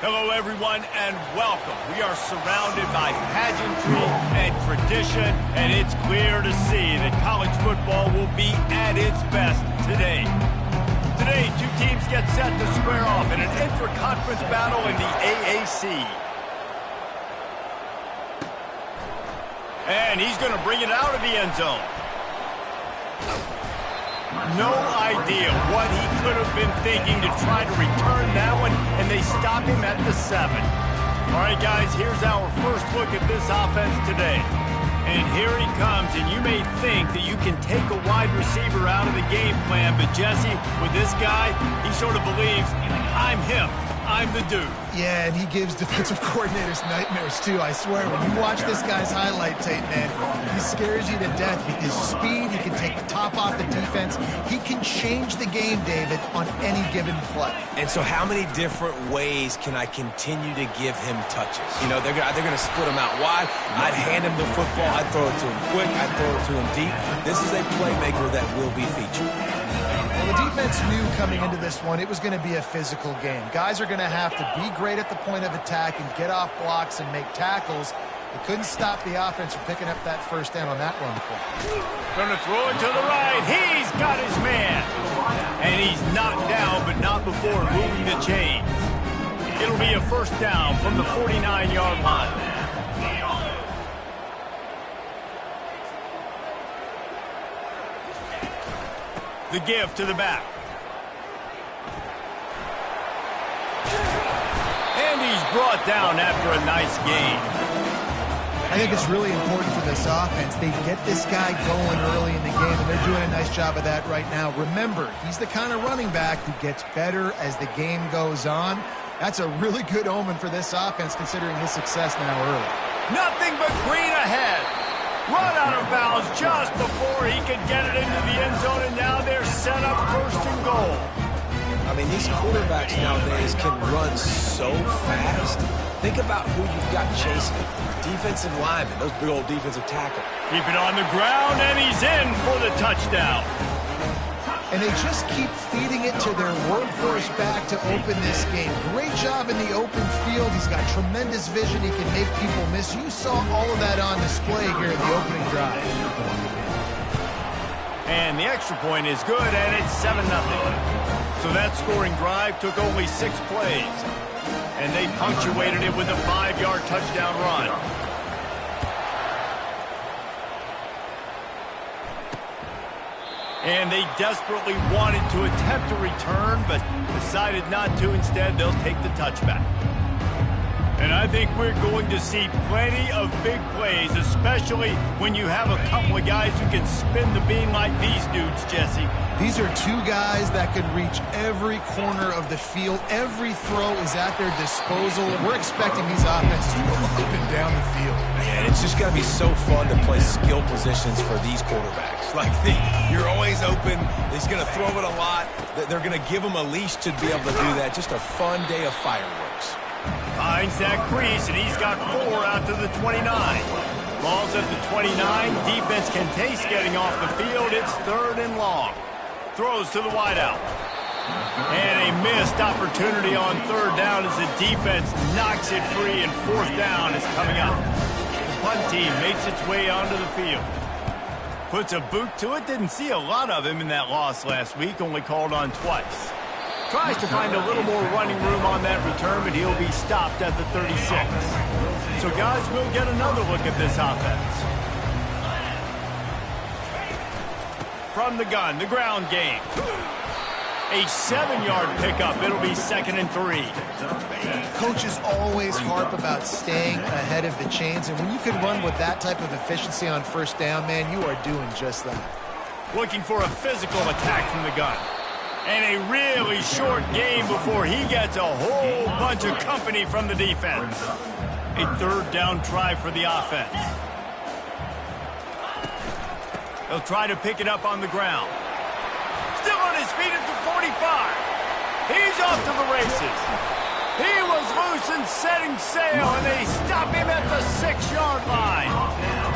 Hello, everyone, and welcome. We are surrounded by pageantry and tradition, and it's clear to see that college football will be at its best today. Today, two teams get set to square off in an intra-conference battle in the AAC. And he's going to bring it out of the end zone. No idea what he could have been thinking to try to return that one, and they stop him at the 7. All right, guys, here's our first look at this offense today. And here he comes, and you may think that you can take a wide receiver out of the game plan, but Jesse, with this guy, he sort of believes, I'm him. I'm the dude. Yeah, and he gives defensive coordinators nightmares, too. I swear, when you watch this guy's highlight tape, man, he scares you to death with his speed. He can take the top off the defense. He can change the game, David, on any given play. And so how many different ways can I continue to give him touches? You know, they're going to split him out wide. I'd hand him the football. I'd throw it to him quick. I'd throw it to him deep. This is a playmaker that will be featured. Well, the defense knew coming into this one it was going to be a physical game. Guys are going to have to be great at the point of attack and get off blocks and make tackles. They couldn't stop the offense from picking up that first down on that run play. Going to throw it to the right. He's got his man. And he's knocked down, but not before moving the chains. It'll be a first down from the 49-yard line. The give to the back. And he's brought down after a nice gain. I think it's really important for this offense. They get this guy going early in the game, and they're doing a nice job of that right now. Remember, he's the kind of running back who gets better as the game goes on. That's a really good omen for this offense, considering his success now early. Nothing but green ahead. Run out of bounds just before he could get it into the end zone, and now they're set up first and goal. I mean, these quarterbacks nowadays can run so fast. Think about who you've got chasing. Defensive linemen, those big old defensive tackles. Keep it on the ground, and he's in for the touchdown. And they just keep feeding it to their workhorse back to open this game. Great job in the open field. He's got tremendous vision. He can make people miss. You saw all of that on display here in the opening drive. And the extra point is good, and it's 7-0. So that scoring drive took only 6 plays. And they punctuated it with a 5-yard touchdown run. And they desperately wanted to attempt a return, but decided not to. Instead, they'll take the touchback. And I think we're going to see plenty of big plays, especially when you have a couple of guys who can spin the beam like these dudes, Jesse. These are two guys that can reach every corner of the field. Every throw is at their disposal. We're expecting these offenses to go up and down the field. Man, it's just going to be so fun to play skill positions for these quarterbacks. Like, you're always open. He's going to throw it a lot. They're going to give him a leash to be able to do that. Just a fun day of fireworks. Finds that crease, and he's got 4 out to the 29. Ball's at the 29. Defense can taste getting off the field. It's 3rd and long. Throws to the wideout. And a missed opportunity on 3rd down as the defense knocks it free, and 4th down is coming up. The punt team makes its way onto the field. Puts a boot to it. Didn't see a lot of him in that loss last week. Only called on twice. Tries to find a little more running room on that return, but he'll be stopped at the 36. So, guys, we'll get another look at this offense. From the gun, the ground game. A 7-yard pickup. It'll be 2nd and 3. Coaches always harp about staying ahead of the chains, and when you can run with that type of efficiency on 1st down, man, you are doing just that. Looking for a physical attack from the gun. And a really short game before he gets a whole bunch of company from the defense. A 3rd down try for the offense. They'll try to pick it up on the ground. Still on his feet at the 45. He's off to the races. He was loose and setting sail, and they stop him at the 6-yard line.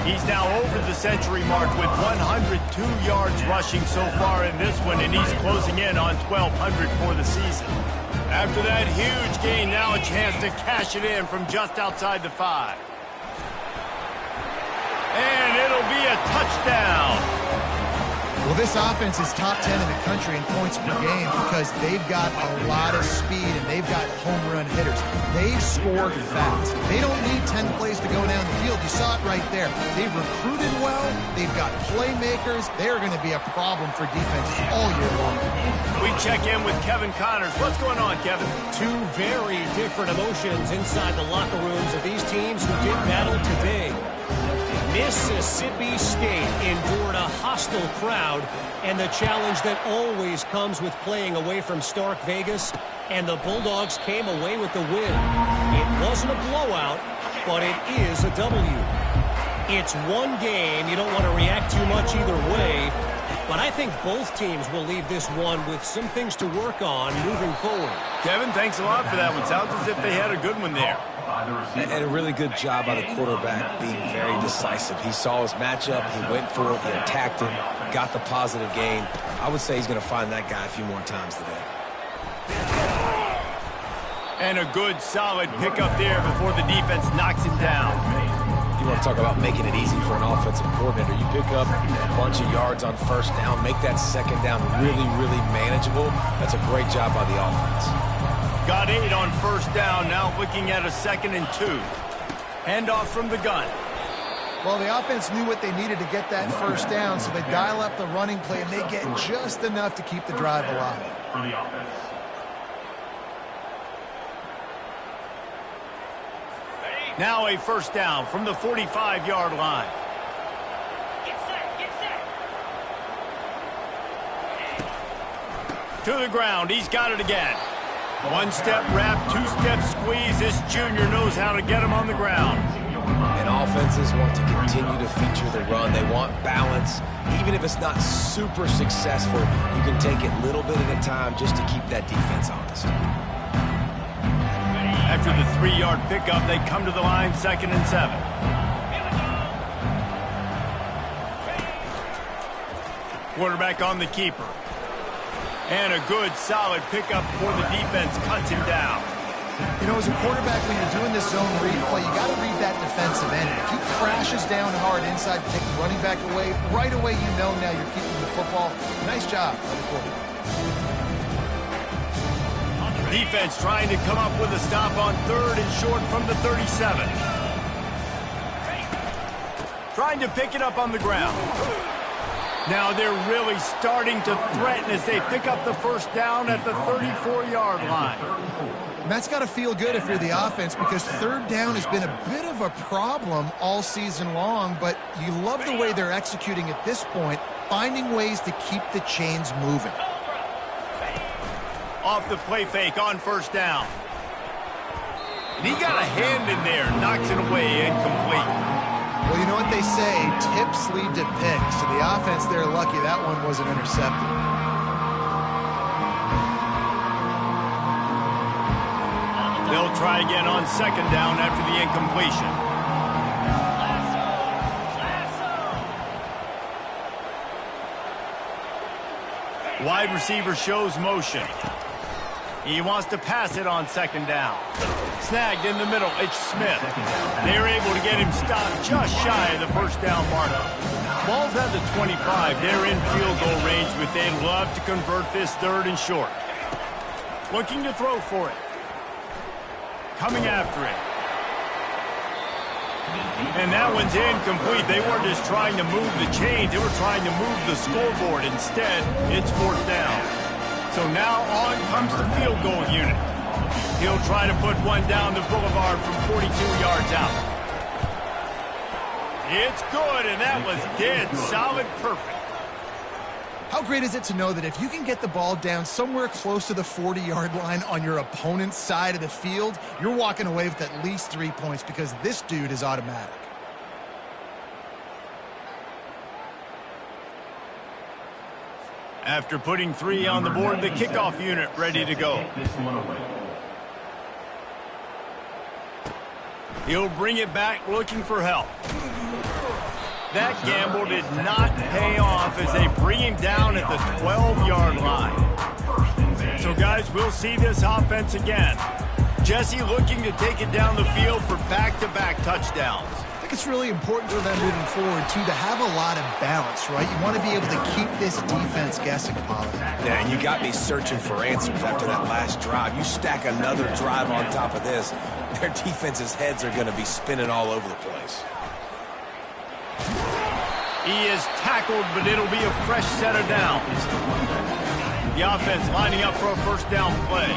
He's now over the century mark with 102 yards rushing so far in this one, and he's closing in on 1,200 for the season. After that huge gain, now a chance to cash it in from just outside the 5. And it'll be a touchdown. Well, this offense is top 10 in the country in points per game because they've got a lot of speed and they've got home run hitters. They've scored fast. They don't need 10 plays to go down the field. You saw it right there. They've recruited well. They've got playmakers. They're going to be a problem for defense all year long. We check in with Kevin Connors. What's going on, Kevin? Two very different emotions inside the locker rooms of these teams who did battle today. Mississippi State endured a hostile crowd and the challenge that always comes with playing away from Stark Vegas, and the Bulldogs came away with the win. It wasn't a blowout, but it is a W. It's one game. You don't want to react too much either way, but I think both teams will leave this one with some things to work on moving forward. Kevin, thanks a lot for that one. Sounds as if they had a good one there. And a really good job by the quarterback being very decisive. He saw his matchup, he went for it, he attacked him, got the positive gain. I would say he's going to find that guy a few more times today. And a good, solid pickup there before the defense knocks him down. You want to talk about making it easy for an offensive coordinator. You pick up a bunch of yards on first down, make that second down really, really manageable. That's a great job by the offense. Got 8 on first down, now looking at a 2nd and 2. Handoff from the gun. Well, the offense knew what they needed to get that first down, so they dial up the running play, and they get just enough to keep the drive alive. For the offense. Now a first down from the 45-yard line. Get set. To the ground, he's got it again. One-step wrap, two-step squeeze. This junior knows how to get him on the ground. And offenses want to continue to feature the run. They want balance. Even if it's not super successful, you can take it little bit at a time just to keep that defense honest. After the 3-yard pickup, they come to the line, 2nd and 7. Quarterback on the keeper. And a good, solid pickup before the defense cuts him down. You know, as a quarterback, when you're doing this zone read play, you got to read that defensive end. If he crashes down hard inside to take the running back away, right away you know now you're keeping the football. Nice job by the quarterback. Defense trying to come up with a stop on 3rd and short from the 37. Trying to pick it up on the ground. Now they're really starting to threaten as they pick up the first down at the 34-yard line. And that's got to feel good if you're the offense, because 3rd down has been a bit of a problem all season long, but you love the way they're executing at this point, finding ways to keep the chains moving. Off the play fake on first down. And he got a hand in there, knocks it away, incomplete. Well, you know what they say, tips lead to picks. So the offense, they're lucky that one wasn't intercepted. They'll try again on 2nd down after the incompletion. Wide receiver shows motion. He wants to pass it on 2nd down. Snagged in the middle, it's Smith. They're able to get him stopped just shy of the first down marker. Ball's at the 25. They're in field goal range, but they'd love to convert this 3rd and short. Looking to throw for it. Coming after it. And that one's incomplete. They weren't just trying to move the chains. They were trying to move the scoreboard. Instead, it's 4th down. So now on comes the field goal unit. He'll try to put one down the boulevard from 42 yards out. It's good, and that was dead solid, perfect. How great is it to know that if you can get the ball down somewhere close to the 40-yard line on your opponent's side of the field, you're walking away with at least 3 points because this dude is automatic. After putting 3 on the board, the kickoff unit ready to go. He'll bring it back looking for help. That gamble did not pay off as they bring him down at the 12-yard line. So, guys, we'll see this offense again. Jesse looking to take it down the field for back-to-back touchdowns. I think it's really important for them moving forward, too, to have a lot of balance, right? You want to be able to keep this defense guessing, Pollard. Yeah, and you got me searching for answers after that last drive. You stack another drive on top of this, their defense's heads are going to be spinning all over the place. He is tackled, but it'll be a fresh set of downs. The offense lining up for a first down play.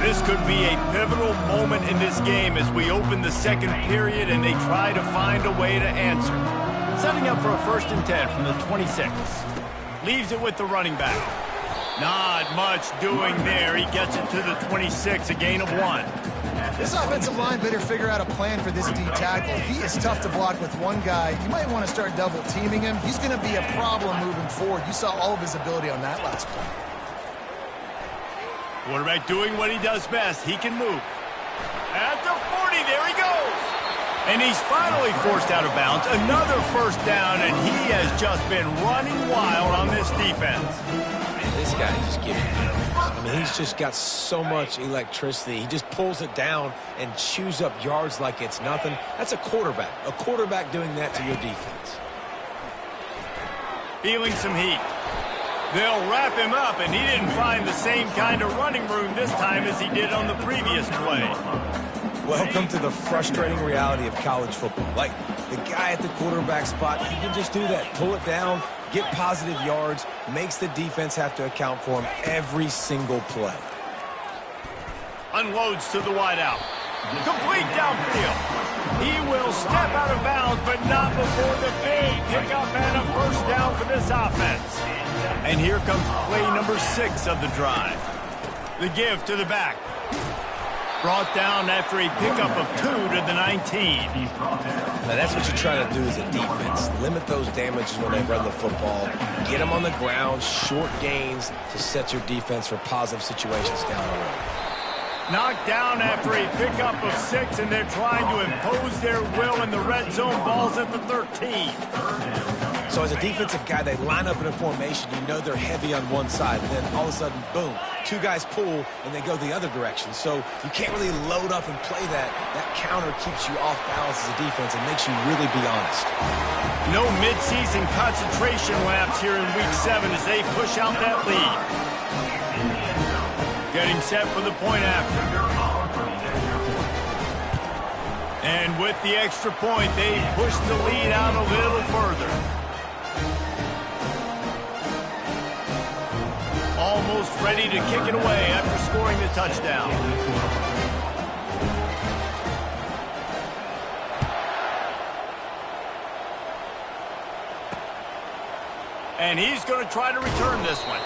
This could be a pivotal moment in this game as we open the second period and they try to find a way to answer. Setting up for a 1st and 10 from the 26. Leaves it with the running back. Not much doing there. He gets it to the 26, a gain of 1. This offensive line better figure out a plan for this D tackle. He is tough to block with one guy. You might want to start double teaming him. He's going to be a problem moving forward. You saw all of his ability on that last play. Quarterback doing what he does best. He can move. At the 40, there he goes. And he's finally forced out of bounds. Another first down, and he has just been running wild on this defense. This guy just gives me I mean, he's just got so much electricity. He just pulls it down and chews up yards like it's nothing. That's a quarterback. A quarterback doing that to your defense. Feeling some heat. They'll wrap him up, and he didn't find the same kind of running room this time as he did on the previous play. Welcome to the frustrating reality of college football. Like, the guy at the quarterback spot, he can just do that. Pull it down, get positive yards, makes the defense have to account for him every single play. Unloads to the wideout. Complete downfield. He will step out of bounds, but not before the big pickup and a first down for this offense. And here comes play number 6 of the drive. The give to the back. Brought down after a pickup of 2 to the 19. Now that's what you try to do as a defense. Limit those damages when they run the football. Get them on the ground, short gains to set your defense for positive situations down the road. Knocked down after a pickup of 6, and they're trying to impose their will in the red zone. Balls at the 13. So as a defensive guy, they line up in a formation. You know they're heavy on one side. And then all of a sudden, boom, 2 guys pull, and they go the other direction. So you can't really load up and play that. That counter keeps you off balance as a defense and makes you really be honest. No midseason concentration laps here in Week 7 as they push out that lead. Getting set for the point after. And with the extra point, they push the lead out a little further. Almost ready to kick it away after scoring the touchdown. And he's going to try to return this one.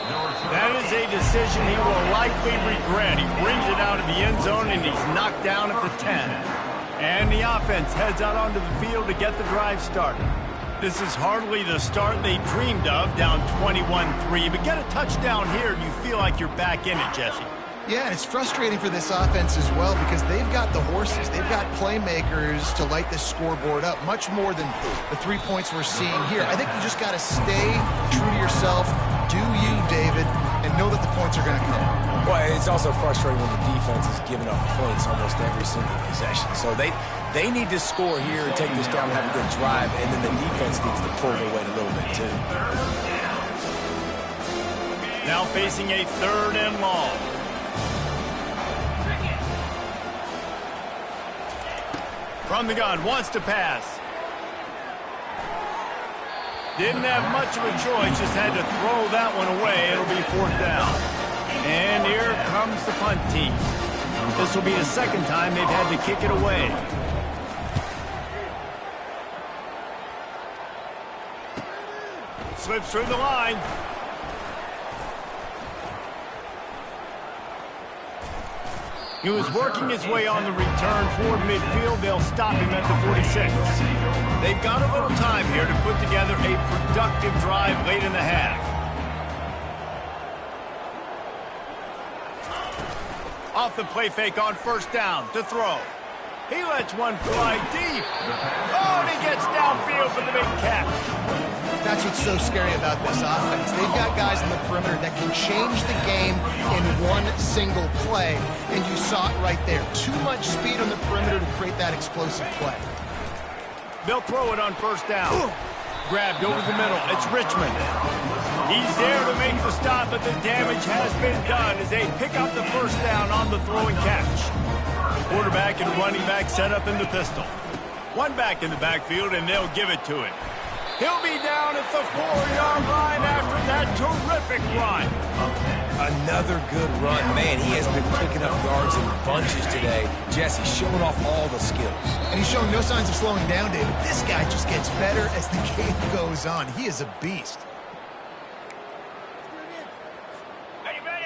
That is a decision he will likely regret. He brings it out of the end zone, and he's knocked down at the 10. And the offense heads out onto the field to get the drive started. This is hardly the start they dreamed of, down 21-3. But get a touchdown here, and you feel like you're back in it, Jesse. Yeah, and it's frustrating for this offense as well because they've got the horses. They've got playmakers to light this scoreboard up, much more than the 3 points we're seeing here. I think you just got to stay true to yourself, do you, David, and know that the points are going to come. Well, it's also frustrating when the defense is giving up points almost every single possession. So they need to score here and take this down and have a good drive, and then the defense needs to pull their weight a little bit too. Now facing a 3rd and long. From the gun, wants to pass. Didn't have much of a choice, just had to throw that one away. It'll be 4th down. And here comes the punt team. This will be the 2nd time they've had to kick it away. Slips through the line. He was working his way on the return toward midfield. They'll stop him at the 46. They've got a little time here to put together a productive drive late in the half. Off the play fake on first down to throw. He lets one fly deep. Oh, and he gets downfield for the big catch. That's what's so scary about this offense. They've got guys in the perimeter that can change the game in one single play, and you saw it right there. Too much speed on the perimeter to create that explosive play. They'll throw it on first down. Grabbed over the middle. It's Richmond. He's there to make the stop, but the damage has been done as they pick up the first down on the throw and catch. Quarterback and running back set up in the pistol. One back in the backfield, and they'll give it to him. He'll be down at the 4-yard line after that terrific run. Another good run. Man, he has been picking up yards in bunches today. Jesse showing off all the skills. And he's showing no signs of slowing down, David. This guy just gets better as the game goes on. He is a beast.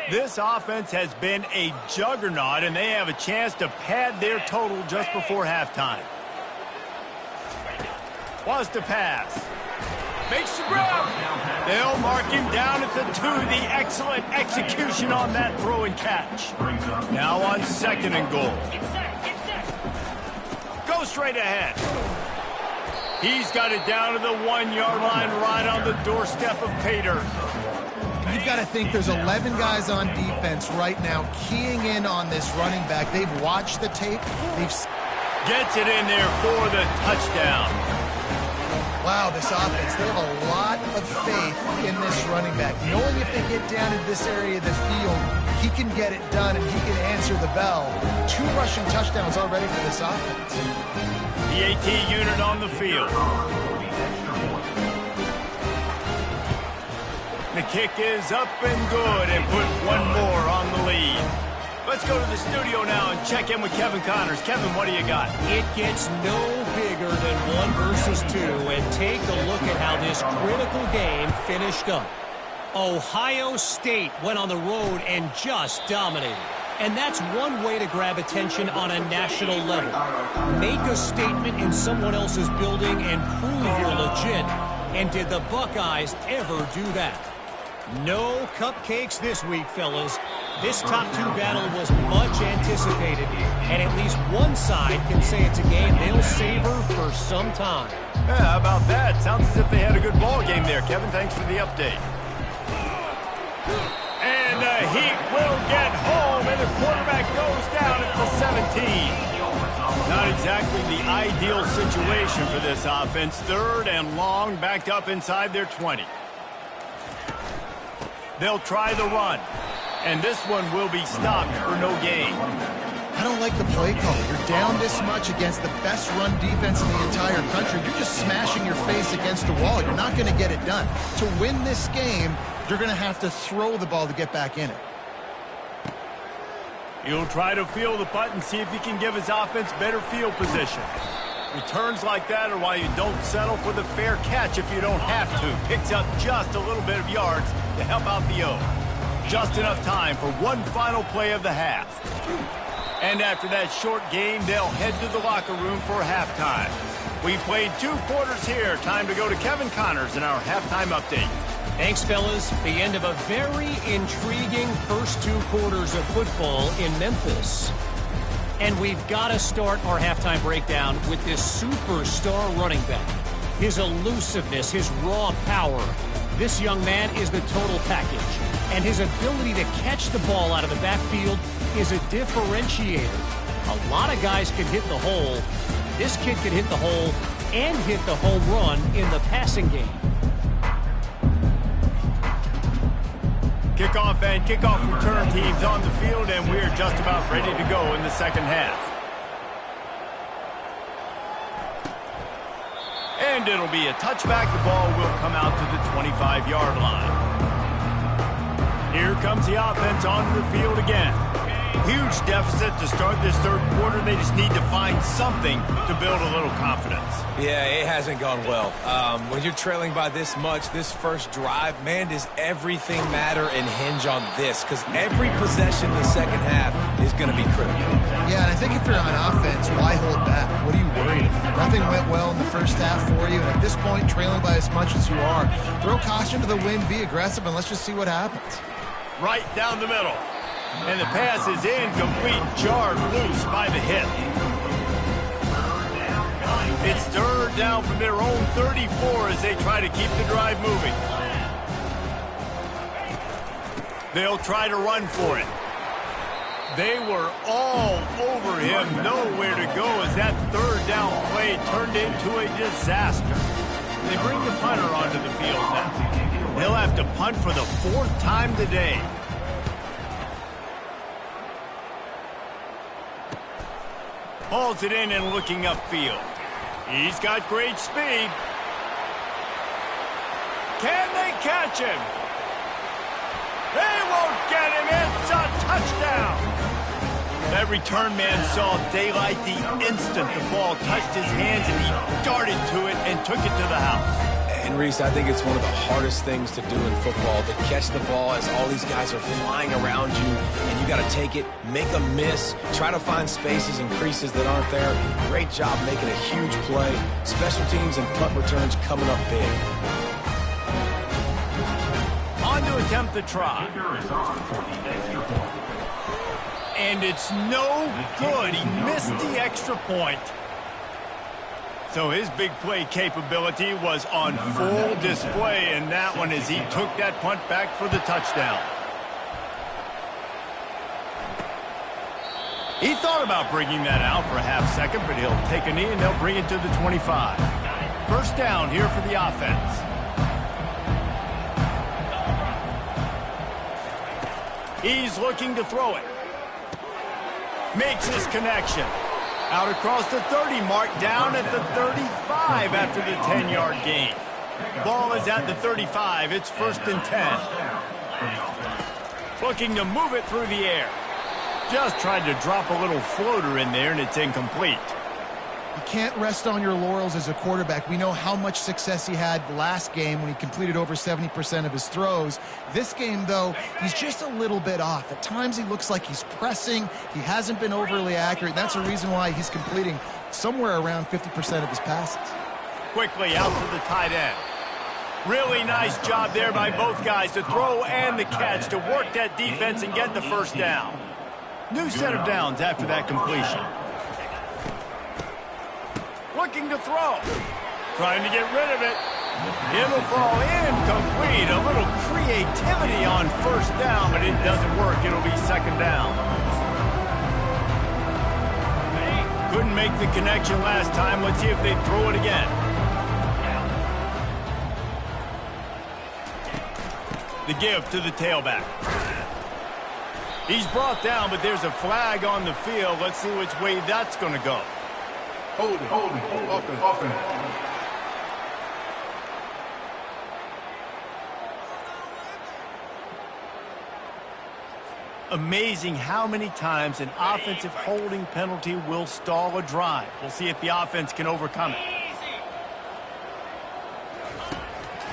This offense has been a juggernaut, and they have a chance to pad their total just before halftime. Was to pass. Makes the grab. They'll mark him down at the 2. The excellent execution on that throw and catch. Now on 2nd and goal. Go straight ahead. He's got it down to the 1-yard line right on the doorstep of Pater. You've got to think there's 11 guys on defense right now keying in on this running back. They've watched the tape. Gets it in there for the touchdown. Wow, this offense, they have a lot of faith in this running back. Knowing if they get down in this area of the field, he can get it done and he can answer the bell. 2 rushing touchdowns already for this offense. The AT unit on the field. The kick is up and good and put one more on the lead. Let's go to the studio now and check in with Kevin Connors. Kevin, what do you got? It gets no bigger than 1 versus 2, and take a look at how this critical game finished up. Ohio State went on the road and just dominated. And that's one way to grab attention on a national level. Make a statement in someone else's building and prove you're legit. And did the Buckeyes ever do that? No cupcakes this week, fellas. This top 2 battle was much anticipated, and at least one side can say it's a game they'll savor for some time. Yeah, how about that? Sounds as if they had a good ball game there. Kevin, thanks for the update. And the Heat will get home, and the quarterback goes down at the 17. Not exactly the ideal situation for this offense. 3rd and long, backed up inside their 20. They'll try the run, and this one will be stopped for no gain. I don't like the play call. You're down this much against the best run defense in the entire country. You're just smashing your face against the wall. You're not going to get it done. To win this game, you're going to have to throw the ball to get back in it. He'll try to feel the punt and see if he can give his offense better field position. Returns like that are why you don't settle for the fair catch if you don't have to. Picks up just a little bit of yards to help out the O. Just enough time for one final play of the half. And after that short game, they'll head to the locker room for halftime. We played 2 quarters here. Time to go to Kevin Connors in our halftime update. Thanks, fellas. The end of a very intriguing first 2 quarters of football in Memphis. And we've got to start our halftime breakdown with this superstar running back. His elusiveness, his raw power. This young man is the total package. And his ability to catch the ball out of the backfield is a differentiator. A lot of guys can hit the hole. This kid can hit the hole and hit the home run in the passing game. Kickoff and kickoff return teams on the field, and we're just about ready to go in the second half. And it'll be a touchback. The ball will come out to the 25-yard line. Here comes the offense onto the field again. Huge deficit to start this 3rd quarter. They just need to find something to build a little confidence. Yeah, it hasn't gone well. When you're trailing by this much, this first drive, man, does everything matter and hinge on this? Because every possession in the second half is going to be critical. point, trailing by as much as you are. Throw caution to the wind, be aggressive, and let's just see what happens. Right down the middle. And the pass is incomplete, jarred loose by the hip. It's third down from their own 34 as they try to keep the drive moving. They'll try to run for it. They were all over him, nowhere to go as that third down play turned into a disaster. They bring the punter onto the field now. He'll have to punt for the 4th time today. Hauls it in and looking upfield. He's got great speed. Can they catch him? They won't get him. It's a touchdown. That return man saw daylight the instant the ball touched his hands, and he darted to it and took it to the house. And Reese, I think it's one of the hardest things to do in football, to catch the ball as all these guys are flying around you, and you got to take it, make a miss, try to find spaces and creases that aren't there. Great job making a huge play. Special teams and punt returns coming up big. On to attempt the try. And it's no good. He missed the extra point. So his big play capability was on full display in that one as he took that punt back for the touchdown. He thought about bringing that out for a half second, but he'll take a knee and they'll bring it to the 25. First down here for the offense. He's looking to throw it. Makes his connection. Out across the 30 mark, down at the 35 after the 10-yard gain. Ball is at the 35. It's 1st and 10. Looking to move it through the air. Just tried to drop a little floater in there, and it's incomplete. You can't rest on your laurels as a quarterback. We know how much success he had last game when he completed over 70% of his throws. This game, though, he's just a little bit off. At times he looks like he's pressing. He hasn't been overly accurate. That's a reason why he's completing somewhere around 50% of his passes. Quickly out to the tight end. Really nice job there by both guys to throw and the catch to work that defense and get the first down. New set of downs after that completion. Looking to throw. Trying to get rid of it. It'll fall incomplete. A little creativity on first down, but it doesn't work. It'll be 2nd down. Couldn't make the connection last time. Let's see if they throw it again. The give to the tailback. He's brought down, but there's a flag on the field. Let's see which way that's going to go. Hold it. Offense. Amazing how many times an offensive holding penalty will stall a drive. We'll see if the offense can overcome it.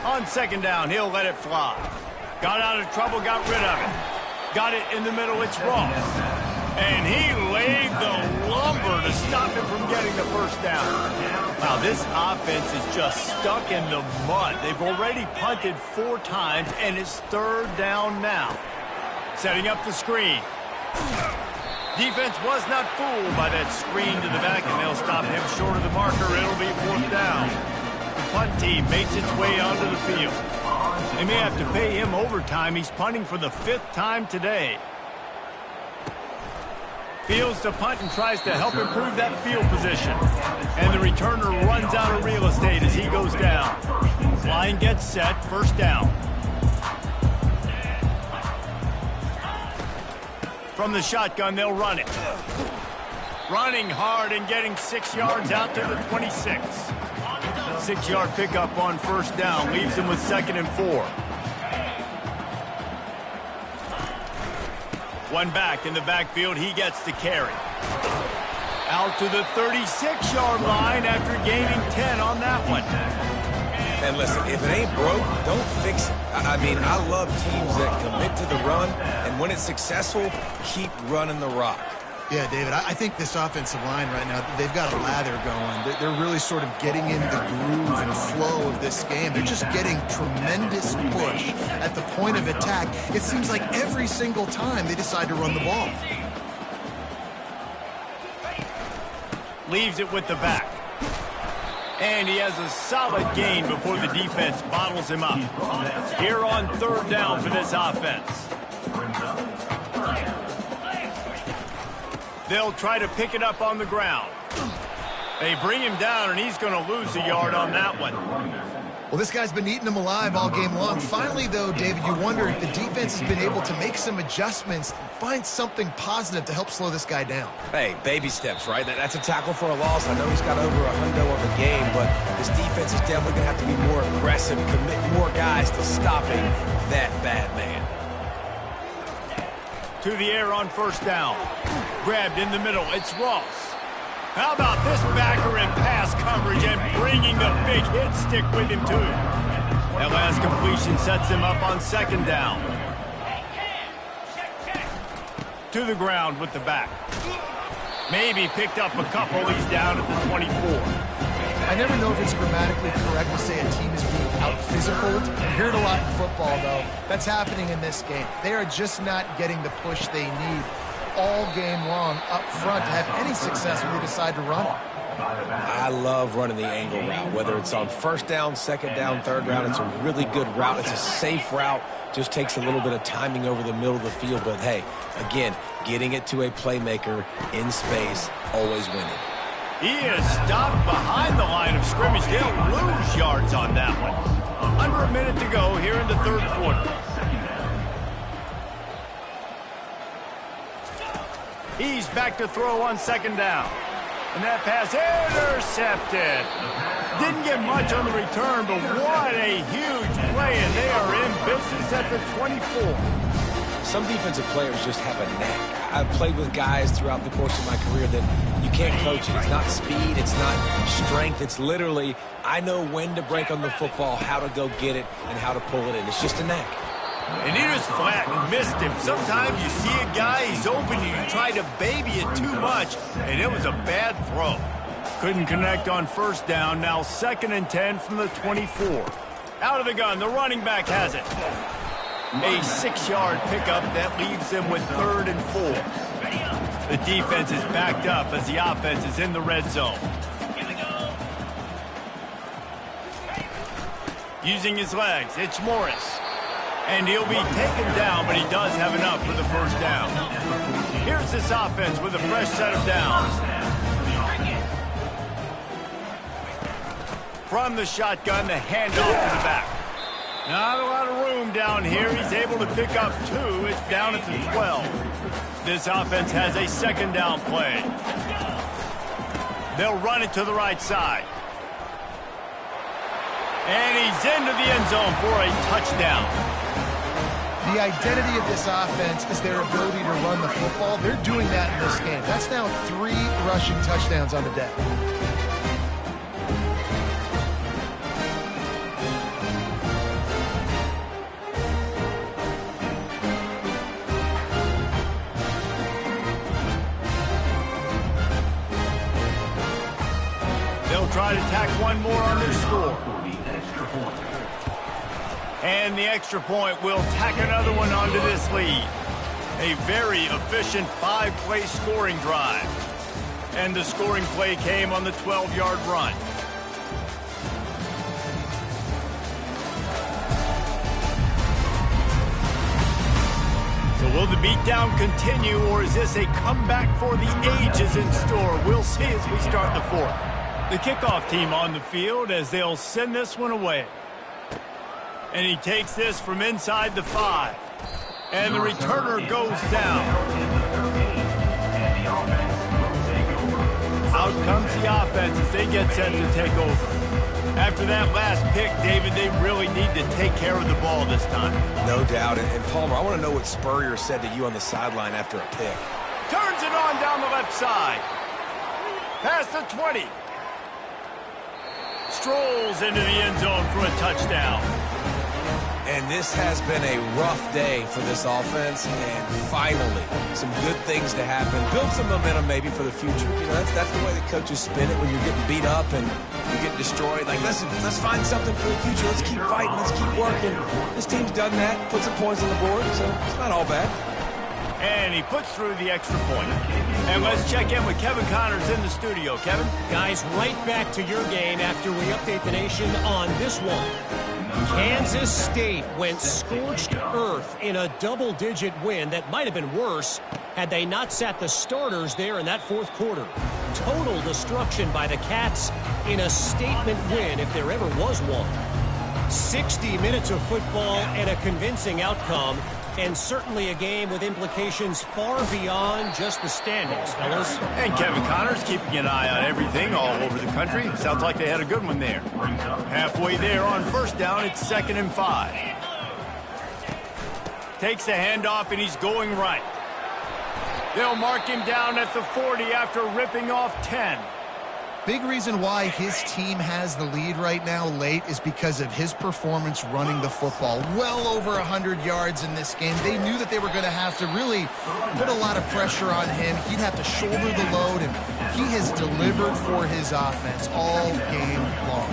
On 2nd down, he'll let it fly. Got out of trouble, got rid of it. Got it in the middle, it's Ross. And he laid the lumber to stop him from getting the first down. Wow, this offense is just stuck in the mud. They've already punted 4 times, and it's 3rd down now. Setting up the screen. Defense was not fooled by that screen to the back, and they'll stop him short of the marker. It'll be 4th down. The punt team makes its way onto the field. They may have to pay him overtime. He's punting for the 5th time today. Fields to punt and tries to help improve that field position. And the returner runs out of real estate as he goes down. Line gets set, 1st down. From the shotgun, they'll run it. Running hard and getting 6 yards out to the 26. 6-yard pickup on 1st down. Leaves him with 2nd and 4. One back in the backfield. He gets the carry. Out to the 36-yard line after gaining 10 on that one. And listen, if it ain't broke, don't fix it. I mean, I love teams that commit to the run, and when it's successful, keep running the rock. Yeah, David, I think this offensive line right now, they've got a lather going. They're really sort of getting in the groove and flow of this game. They're just getting tremendous push at the point of attack. It seems like every single time they decide to run the ball. Leaves it with the back. And he has a solid gain before the defense bottles him up. Here on third down for this offense. They'll try to pick it up on the ground. They bring him down, and he's going to lose a yard on that one. Well, this guy's been eating them alive all game long. Finally, though, David, you wonder if the defense has been able to make some adjustments, find something positive to help slow this guy down. Hey, baby steps, right? That's a tackle for a loss. I know he's got over a hundo on the game, but this defense is definitely going to have to be more aggressive, commit more guys to stopping that bad man. To the air on first down. Grabbed in the middle. It's Ross. How about this backer in pass coverage and bringing the big hit stick with him, too. That last completion sets him up on second down. To the ground with the back. Maybe picked up a couple. He's down at the 24. I never know if it's grammatically correct to say a team is being out-physicaled. You hear it a lot in football, though. That's happening in this game. They are just not getting the push they need all game long up front to have any success when they decide to run. I love running the angle route, whether it's on first down, second down, third down. It's a really good route. It's a safe route. Just takes a little bit of timing over the middle of the field. But, hey, again, getting it to a playmaker in space, always winning. He is stopped behind the line of scrimmage. They'll lose yards on that one. Under a minute to go here in the third quarter. He's back to throw on second down. And that pass intercepted. Didn't get much on the return, but what a huge play, and they are in business at the 24. Some defensive players just have a knack. I've played with guys throughout the course of my career that you can't coach it. It's not speed, it's not strength. It's literally, I know when to break on the football, how to go get it, and how to pull it in. It's just a knack. And he just flat missed him. Sometimes you see a guy, he's open, and you try to baby it too much, and it was a bad throw. Couldn't connect on first down. Now 2nd and 10 from the 24. Out of the gun, the running back has it. A 6-yard pickup that leaves them with 3rd and 4. The defense is backed up as the offense is in the red zone. Using his legs, it's Morris. And he'll be taken down, but he does have enough for the first down. Here's this offense with a fresh set of downs. From the shotgun, the handoff to the back. Not a lot of room down here. He's able to pick up 2. It's down at the 12. This offense has a second down play. They'll run it to the right side. And he's into the end zone for a touchdown. The identity of this offense is their ability to run the football. They're doing that in this game. That's now 3 rushing touchdowns on the day. They'll try to tack one more on their score. And the extra point will tack another one onto this lead. A very efficient 5-play scoring drive. And the scoring play came on the 12-yard run. So will the beatdown continue, or is this a comeback for the ages in store? We'll see as we start the 4th. The kickoff team on the field as they'll send this one away. And he takes this from inside the 5. And the returner goes down. Out comes the offense as they get set to take over. After that last pick, David, they really need to take care of the ball this time. No doubt. And Palmer, I want to know what Spurrier said to you on the sideline after a pick. Turns it on down the left side. Past the 20. Strolls into the end zone for a touchdown. And this has been a rough day for this offense, and finally, some good things to happen. Build some momentum maybe for the future. You know, that's the way the coaches spin it when you're getting beat up and you get destroyed. Like, listen, let's find something for the future. Let's keep fighting. Let's keep working. This team's done that, put some points on the board, so it's not all bad. And he puts through the extra point. And let's check in with Kevin Connors in the studio. Kevin? Guys, right back to your game after we update the nation on this one. Kansas State went scorched earth in a double-digit win that might have been worse had they not sat the starters there in that fourth quarter. Total destruction by the Cats in a statement win if there ever was one. 60 minutes of football and a convincing outcome, and certainly a game with implications far beyond just the standings, fellas. And Kevin Connors keeping an eye on everything all over the country. Sounds like they had a good one there. Halfway there on first down, it's 2nd and 5. Takes a handoff, and he's going right. They'll mark him down at the 40 after ripping off 10. Big reason why his team has the lead right now late is because of his performance running the football. Well over 100 yards in this game. They knew that they were going to have to really put a lot of pressure on him. He'd have to shoulder the load, and he has delivered for his offense all game long.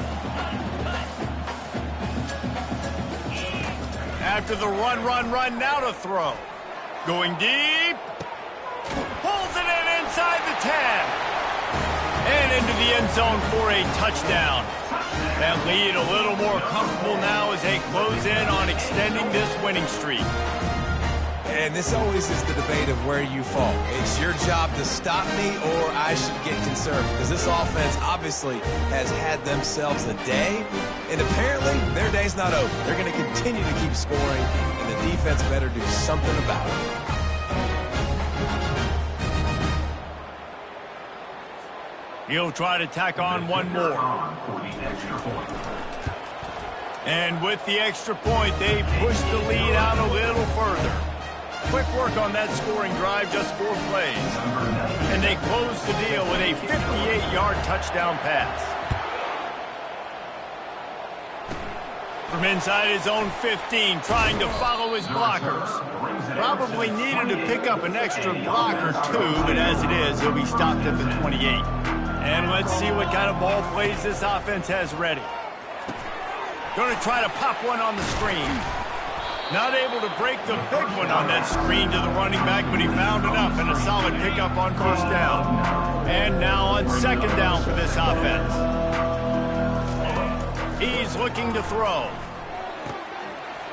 After the run, now to throw. Going deep. Pulls it in inside the 10. And into the end zone for a touchdown. That lead a little more comfortable now as they close in on extending this winning streak. And this always is the debate of where you fall. It's your job to stop me, or I should get concerned, because this offense obviously has had themselves a day, and apparently their day's not over. They're going to continue to keep scoring, and the defense better do something about it. He'll try to tack on one more. And with the extra point, they push the lead out a little further. Quick work on that scoring drive, just 4 plays. And they close the deal with a 58-yard touchdown pass. From inside his own 15, trying to follow his blockers. Probably needed to pick up an extra block or two, but as it is, he'll be stopped at the 28. And let's see what kind of ball plays this offense has ready. Going to try to pop one on the screen. Not able to break the big one on that screen to the running back, but he found enough and a solid pickup on first down. And now on 2nd down for this offense. He's looking to throw.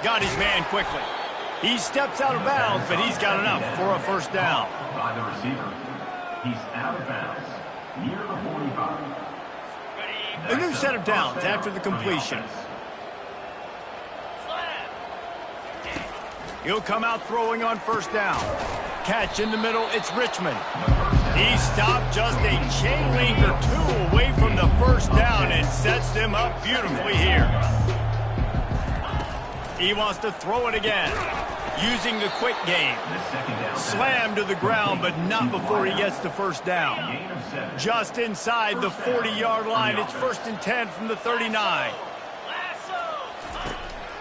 Got his man quickly. He steps out of bounds, but he's got enough for a first down. By the receiver. He's out of bounds. Near the 45. A new set of downs after the completion. He'll come out throwing on first down. Catch in the middle, it's Richmond. He stopped just a chain link or 2 away from the first down and sets them up beautifully here. He wants to throw it again. Using the quick game. Slam to the ground, but not before he gets the first down. Just inside the 40-yard line. It's 1st and 10 from the 39.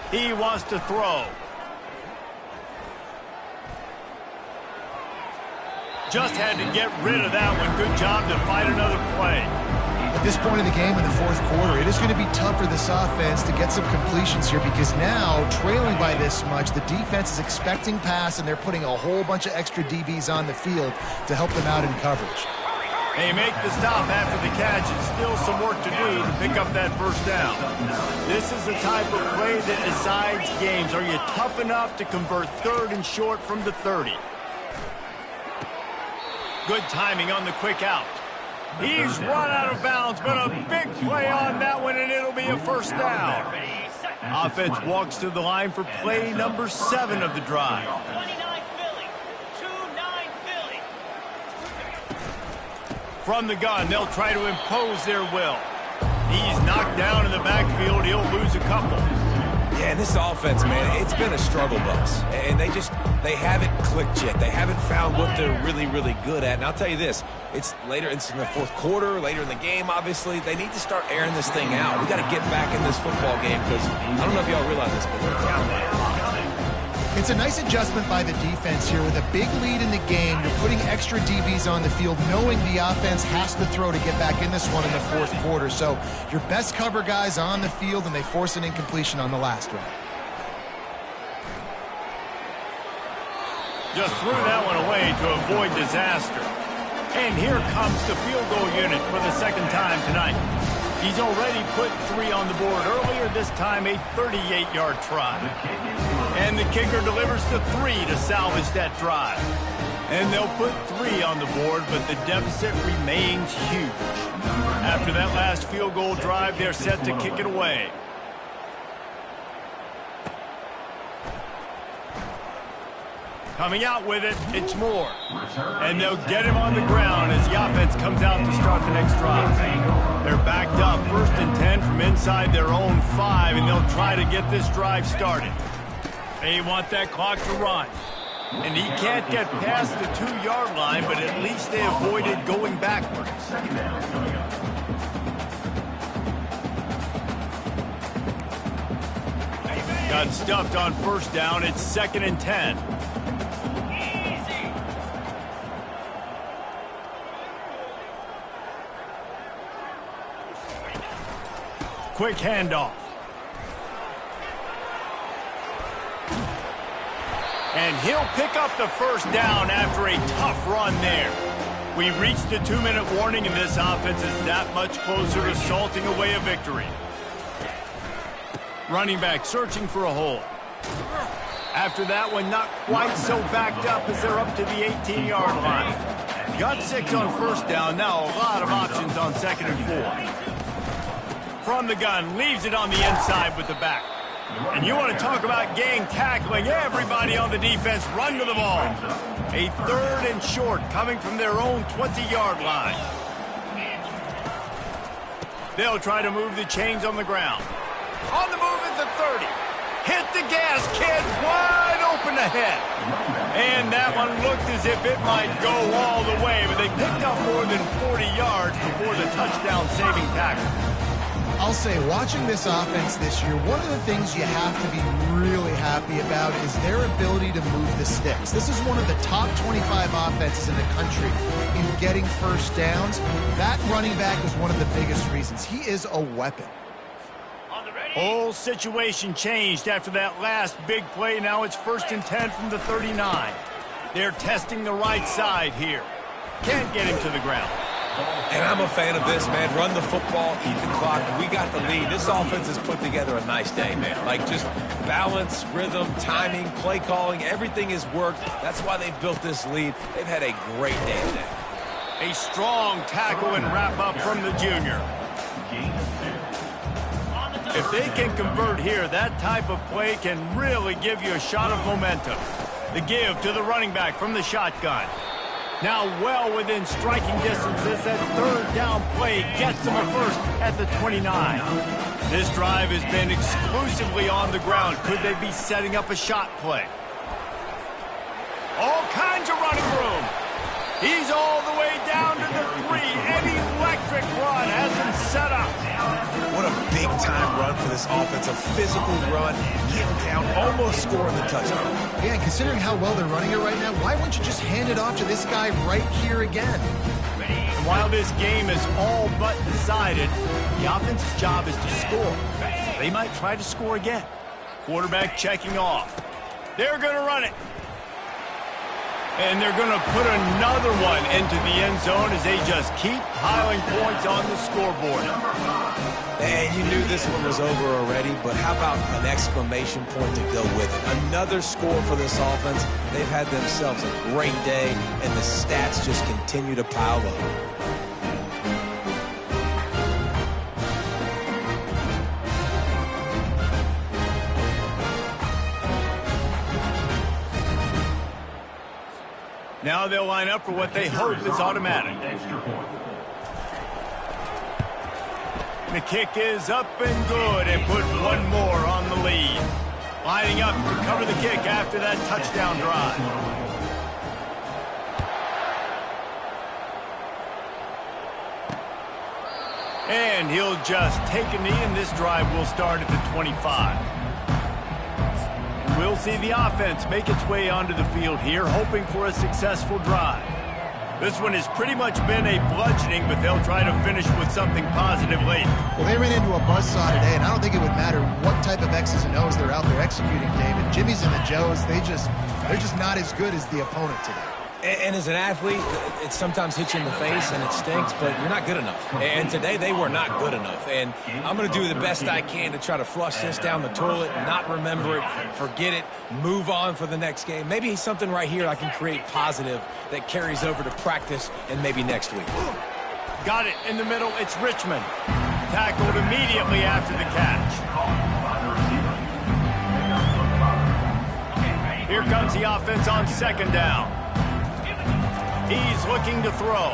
He wants to throw. Just had to get rid of that one. Good job to fight another play. At this point in the game in the fourth quarter, it is going to be tough for this offense to get some completions here because now, trailing by this much, the defense is expecting pass, and they're putting a whole bunch of extra DBs on the field to help them out in coverage. They make the stop after the catch, and still some work to do to pick up that first down. This is the type of play that decides games. Are you tough enough to convert 3rd and short from the 30? Good timing on the quick out. He's run out of bounds, but a big play on that one, and it'll be a first down. Offense walks to the line for play number 7 of the drive. 29 Philly. 2-9 Philly. From the gun, they'll try to impose their will. He's knocked down in the backfield. He'll lose a couple. Yeah, and this offense, man, it's been a struggle bus. And they haven't clicked yet. They haven't found what they're really, really good at. And I'll tell you this, it's in the fourth quarter, later in the game, obviously. They need to start airing this thing out. We got to get back in this football game because I don't know if y'all realize this, but they're down there. It's a nice adjustment by the defense here. With a big lead in the game, you're putting extra DBs on the field, knowing the offense has to throw to get back in this one in the fourth quarter. So your best cover guys on the field, and they force an incompletion on the last one. Just threw that one away to avoid disaster. And here comes the field goal unit for the second time tonight. He's already put 3 on the board earlier, this time a 38-yard try. And the kicker delivers the 3 to salvage that drive. And they'll put 3 on the board, but the deficit remains huge. After that last field goal drive, they're set to kick it away. Coming out with it, it's Moore. And they'll get him on the ground as the offense comes out to start the next drive. They're backed up, 1st and 10 from inside their own 5, and they'll try to get this drive started. They want that clock to run. And he can't get past the 2-yard line, but at least they avoided going backwards. Got stuffed on 1st down. It's 2nd and 10. Quick handoff. And he'll pick up the 1st down after a tough run there. We reached the 2-minute warning, and this offense is that much closer to salting away a victory. Running back searching for a hole. After that one, not quite so backed up as they're up to the 18-yard line. Got 6 on 1st down. Now a lot of options on 2nd and 4. From the gun, leaves it on the inside with the back. And you want to talk about gang tackling. Everybody on the defense run to the ball. A 3rd and short coming from their own 20-yard line. They'll try to move the chains on the ground. On the move at the 30. Hit the gas, kids. Wide open ahead. And that one looked as if it might go all the way, but they picked up more than 40 yards before the touchdown-saving tackle. I'll say, watching this offense this year, one of the things you have to be really happy about is their ability to move the sticks. This is one of the top 25 offenses in the country in getting 1st downs. That running back is one of the biggest reasons. He is a weapon. Whole situation changed after that last big play. Now it's 1st and 10 from the 39. They're testing the right side here. Can't get him to the ground. And I'm a fan of this, man. Run the football, keep the clock. We got the lead. This offense has put together a nice day, man. Like, just balance, rhythm, timing, play calling, everything has worked. That's why they've built this lead. They've had a great day today. A strong tackle and wrap-up from the junior. If they can convert here, that type of play can really give you a shot of momentum. The give to the running back from the shotgun. Now well within striking distance as that 3rd down play gets them a 1st at the 29. This drive has been exclusively on the ground. Could they be setting up a shot play? All kinds of running room. He's all the way down to the 3. An electric run has him set up. What a big-time run for this offense. A physical run, getting down, almost scoring the touchdown. Yeah, and considering how well they're running it right now, why wouldn't you just hand it off to this guy right here again? And while this game is all but decided, the offense's job is to score. They might try to score again. Quarterback checking off. They're going to run it. And they're going to put another one into the end zone as they just keep piling points on the scoreboard. Man, you knew this one was over already, but how about an exclamation point to go with it? Another score for this offense. They've had themselves a great day, and the stats just continue to pile up. Now they'll line up for what they hope is automatic. The kick is up and good and put one more on the lead. Lining up to cover the kick after that touchdown drive. And he'll just take a knee, and this drive will start at the 25. And we'll see the offense make its way onto the field here, hoping for a successful drive. This one has pretty much been a bludgeoning, but they'll try to finish with something positive later. Well, they ran into a buzzsaw today, and I don't think it would matter what type of X's and O's they're out there executing, David. Jimmy's and the Joes, they're just not as good as the opponent today. And as an athlete, it sometimes hits you in the face and it stinks, but you're not good enough. And today they were not good enough. And I'm going to do the best I can to try to flush this down the toilet, not remember it, forget it, move on for the next game. Maybe something right here I can create positive that carries over to practice and maybe next week. Got it in the middle. It's Richmond. Tackled immediately after the catch. Here comes the offense on second down. He's looking to throw.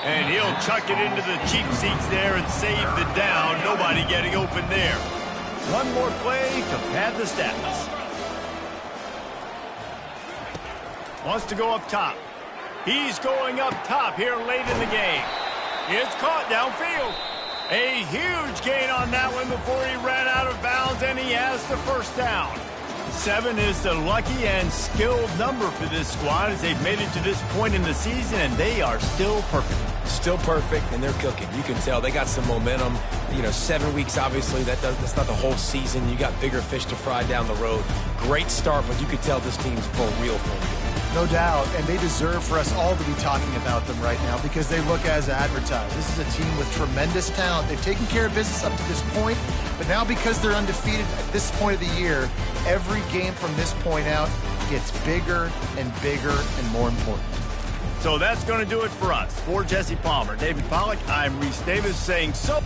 And he'll chuck it into the cheap seats there and save the down. Nobody getting open there. One more play to pad the stats. Wants to go up top. He's going up top here late in the game. It's caught downfield. A huge gain on that one before he ran out of bounds, and he has the first down. 7 is the lucky and skilled number for this squad as they've made it to this point in the season, and they are still perfect. Still perfect, and they're cooking. You can tell they got some momentum. 7 weeks, obviously, that's not the whole season. You got bigger fish to fry down the road. Great start, but you could tell this team's for real. No doubt, and they deserve for us all to be talking about them right now because they look as advertised. This is a team with tremendous talent. They've taken care of business up to this point, but now because they're undefeated at this point of the year, every game from this point out gets bigger and bigger and more important. So that's going to do it for us. For Jesse Palmer, David Pollack, I'm Reese Davis saying so.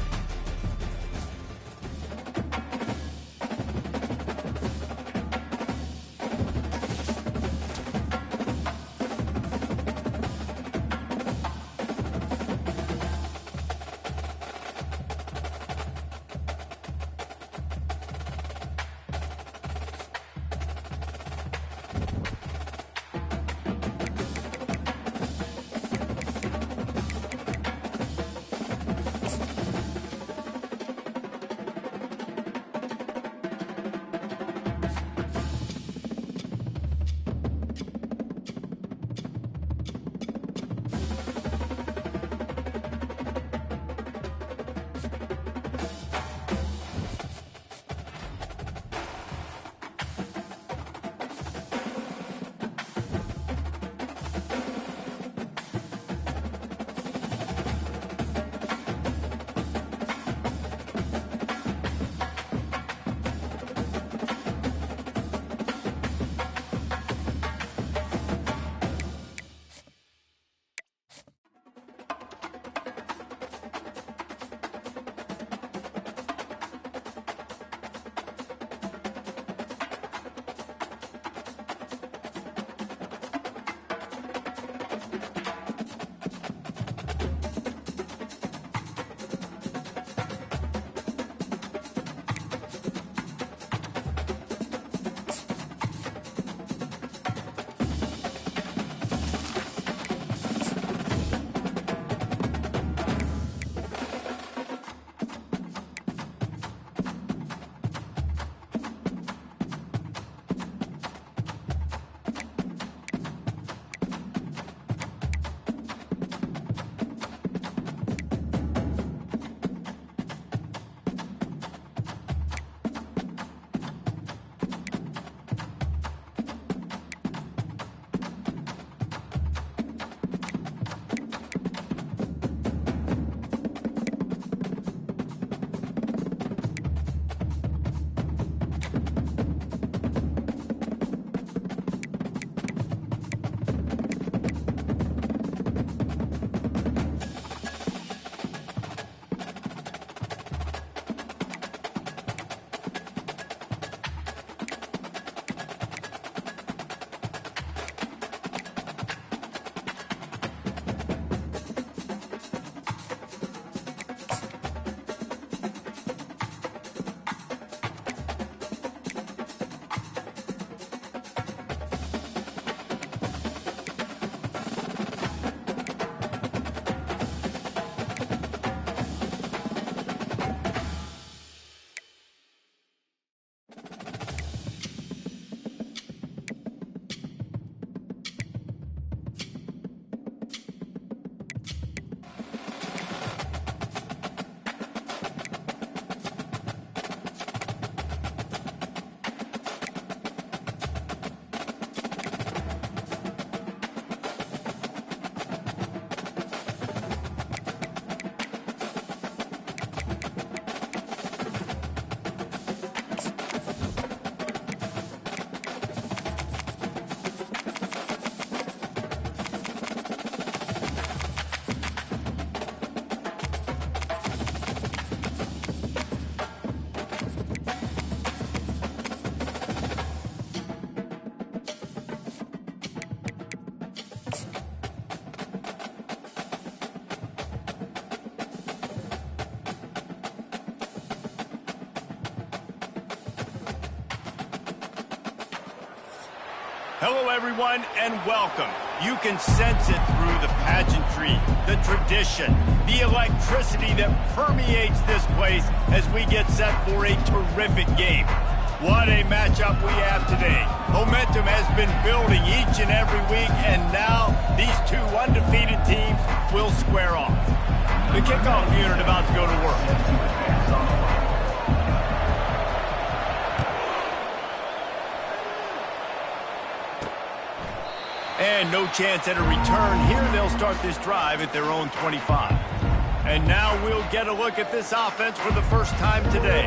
Hello, everyone, and welcome. You can sense it through the pageantry, the tradition, the electricity that permeates this place as we get set for a terrific game. What a matchup we have today. Momentum has been building each and every week, and now these two undefeated teams will square off. The kickoff unit about to go to work. And no chance at a return here. They'll start this drive at their own 25. And now we'll get a look at this offense for the first time today.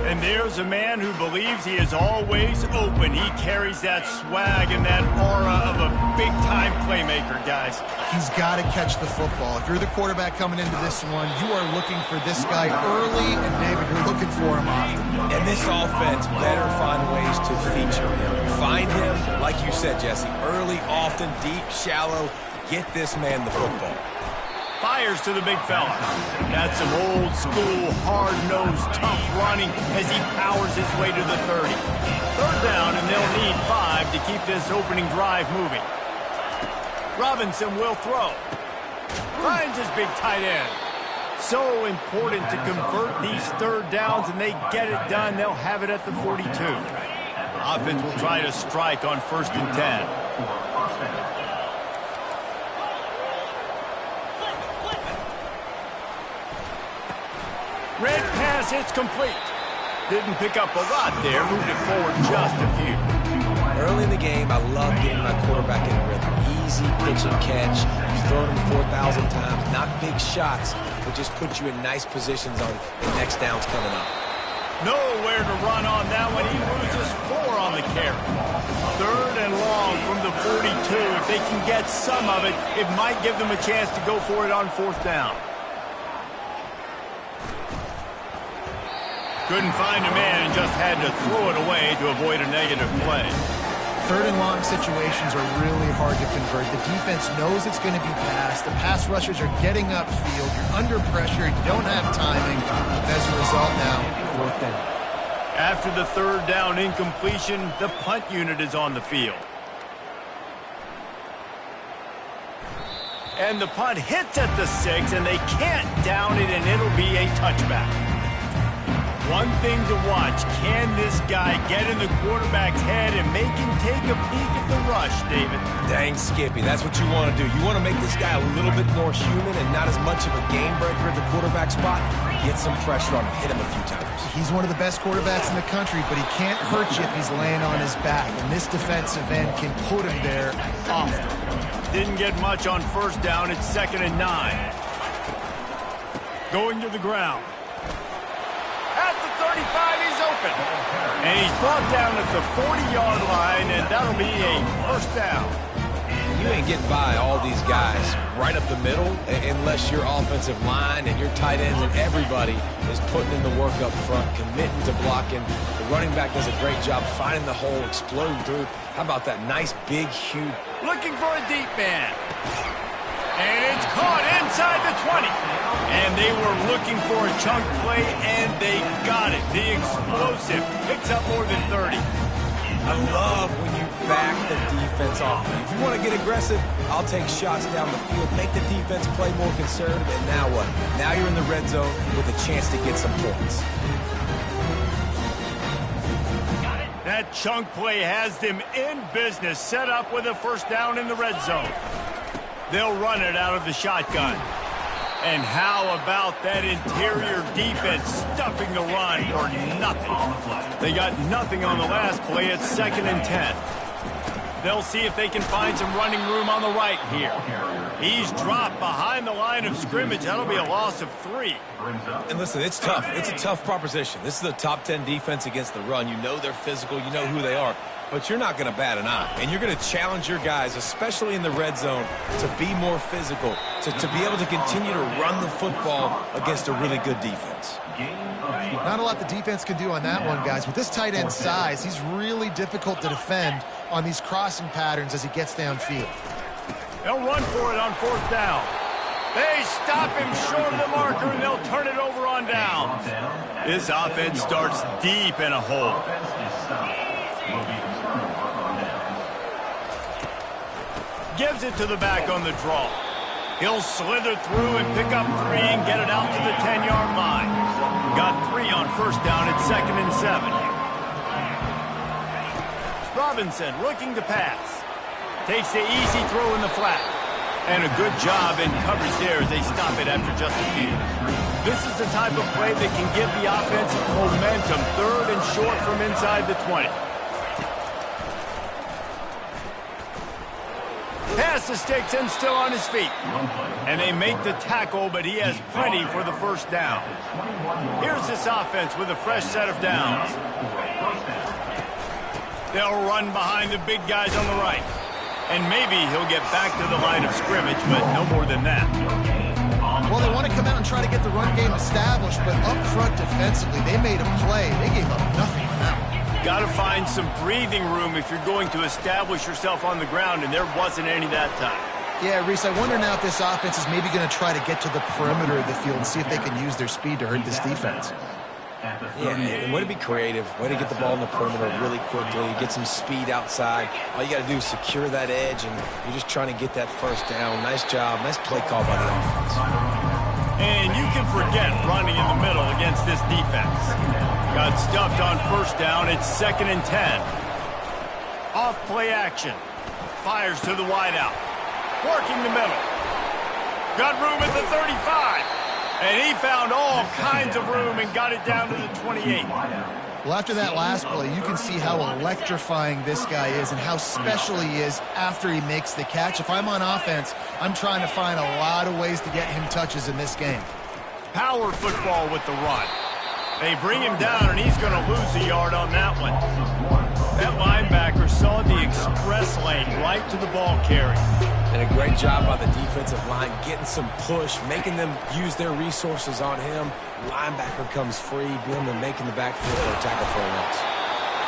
And there's a man who believes he is always open. He carries that swag and that aura of a big-time playmaker, guys. He's got to catch the football. If you're the quarterback coming into this one, you are looking for this guy early, and David, you're looking for him often. And this offense better find ways to feature him. Find him, like you said, Jesse, early, often, deep, shallow. Get this man the football. Fires to the big fella. That's some old school, hard-nosed, tough running as he powers his way to the 30. Third down, and they'll need 5 to keep this opening drive moving. Robinson will throw. Finds his big tight end. So important to convert these third downs, and they get it done. They'll have it at the 42. Offense will try to strike on 1st and 10. Red pass, it's complete. Didn't pick up a lot there, moved it forward just a few. Early in the game, I love getting my quarterback in rhythm. Easy pitch and catch. You've thrown him 4,000 times. Not big shots, but just put you in nice positions on the next downs coming up. Nowhere to run on that one. He loses 4 on the carry. Third and long from the 42. If they can get some of it, it might give them a chance to go for it on 4th down. Couldn't find a man and just had to throw it away to avoid a negative play. Third and long situations are really hard to convert. The defense knows it's going to be passed. The pass rushers are getting upfield. You're under pressure. You don't have timing. As a result now, 4th down. After the third down incompletion, the punt unit is on the field. And the punt hits at the 6, and they can't down it, and it'll be a touchback. One thing to watch, can this guy get in the quarterback's head and make him take a peek at the rush, David? Dang, Skippy, that's what you want to do. You want to make this guy a little bit more human and not as much of a game breaker at the quarterback spot. Get some pressure on him, hit him a few times. He's one of the best quarterbacks in the country, but he can't hurt you if he's laying on his back. And this defensive end can put him there often. Didn't get much on 1st down. It's 2nd and 9. Going to the ground. At the 35, he's open. And he's brought down at the 40-yard line, and that'll be a 1st down. You ain't getting by all these guys right up the middle unless your offensive line and your tight ends and everybody is putting in the work up front, committing to blocking. The running back does a great job finding the hole, exploding through. How about that nice, big, huge... Looking for a deep man. And it's caught inside the 20. And they were looking for a chunk play, and they got it. The explosive picks up more than 30. I love when you back the defense off. If you want to get aggressive, I'll take shots down the field, make the defense play more conservative, and now what? Now you're in the red zone with a chance to get some points. That chunk play has them in business, set up with a 1st down in the red zone. They'll run it out of the shotgun. And how about that interior defense stuffing the run for nothing? They got nothing on the last play. It's 2nd and 10. They'll see if they can find some running room on the right here. He's dropped behind the line of scrimmage. That'll be a loss of 3. And listen, it's tough. It's a tough proposition. This is a top 10 defense against the run. You know they're physical. You know who they are. But you're not going to bat an eye. And you're going to challenge your guys, especially in the red zone, to be more physical, to be able to continue to run the football against a really good defense. Not a lot the defense can do on that one, guys. With this tight end size, he's really difficult to defend on these crossing patterns as he gets downfield. They'll run for it on 4th down. They stop him short of the marker, and they'll turn it over on downs. This offense starts deep in a hole. Gives it to the back on the draw. He'll slither through and pick up 3 and get it out to the 10-yard line. Got 3 on first down at 2nd and 7. Robinson looking to pass. Takes the easy throw in the flat. And a good job in coverage there as they stop it after just a few. This is the type of play that can give the offense momentum. 3rd and short from inside the 20. Pass the sticks and still on his feet. And they make the tackle, but he has plenty for the first down. Here's this offense with a fresh set of downs. They'll run behind the big guys on the right. And maybe he'll get back to the line of scrimmage, but no more than that. Well, they want to come out and try to get the run game established, but up front defensively, they made a play. They gave up nothing on that one. Got to find some breathing room if you're going to establish yourself on the ground, and there wasn't any that time. Yeah, Reese, I wonder now if this offense is maybe going to try to get to the perimeter of the field and see if they can use their speed to hurt this defense. Yeah, and way to be creative, way to get the ball in the perimeter really quickly, get some speed outside. All you got to do is secure that edge, and you're just trying to get that first down. Nice job, nice play call by the offense. And you can forget running in the middle against this defense. Got stuffed on first down, it's 2nd and 10. Off play action. Fires to the wideout. Working the middle. Got room at the 35. And he found all kinds of room and got it down to the 28. Well, after that last play, you can see how electrifying this guy is and how special he is after he makes the catch. If I'm on offense, I'm trying to find a lot of ways to get him touches in this game. Power football with the run. They bring him down, and he's going to lose a yard on that one. That linebacker saw the express lane right to the ball carrier. And a great job by the defensive line, getting some push, making them use their resources on him. Linebacker comes free, Billman making the backfield for a tackle for a loss.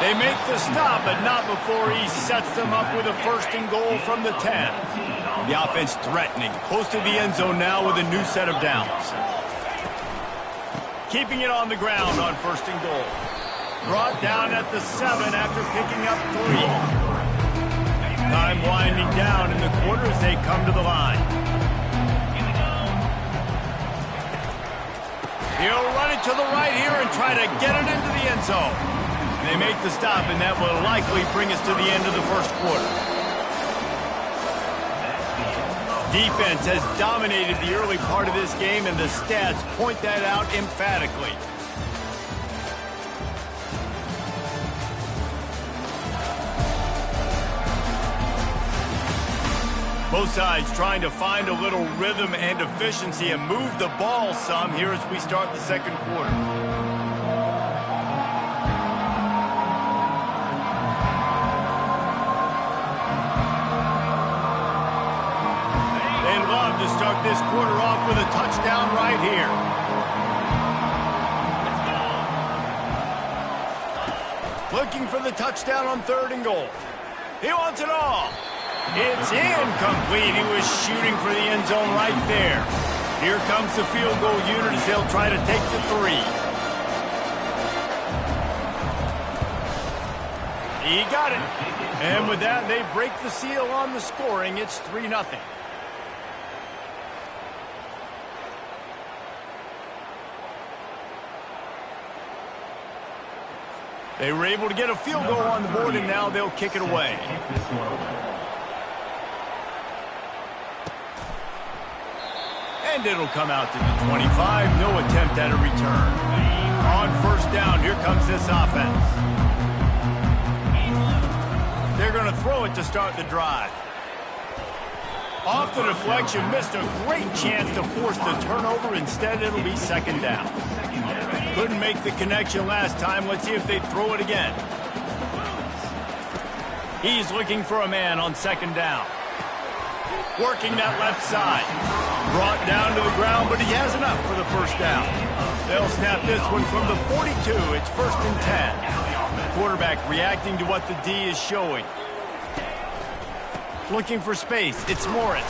They make the stop, but not before he sets them up with a 1st and goal from the 10. The offense threatening, close to the end zone now with a new set of downs. Keeping it on the ground on 1st and goal. Brought down at the 7 after picking up 3. Time winding down in the quarter as they come to the line. He'll run it to the right here and try to get it into the end zone. They make the stop, and that will likely bring us to the end of the first quarter. Defense has dominated the early part of this game, and the stats point that out emphatically. Both sides trying to find a little rhythm and efficiency and move the ball some here as we start the second quarter. They'd love to start this quarter off with a touchdown right here. Looking for the touchdown on 3rd and goal. He wants it all. It's incomplete. He was shooting for the end zone right there. Here comes the field goal unit as they'll try to take the 3. He got it. And with that, they break the seal on the scoring. It's 3-0. They were able to get a field goal on the board, and now they'll kick it away. And it'll come out to the 25. No attempt at a return. On 1st down, here comes this offense. They're going to throw it to start the drive. Off the deflection, missed a great chance to force the turnover. Instead, it'll be 2nd down. Couldn't make the connection last time. Let's see if they throw it again. He's looking for a man on 2nd down. Working that left side. Brought down to the ground, but he has enough for the 1st down. They'll snap this one from the 42. It's 1st and 10. Quarterback reacting to what the D is showing. Looking for space. It's Morris.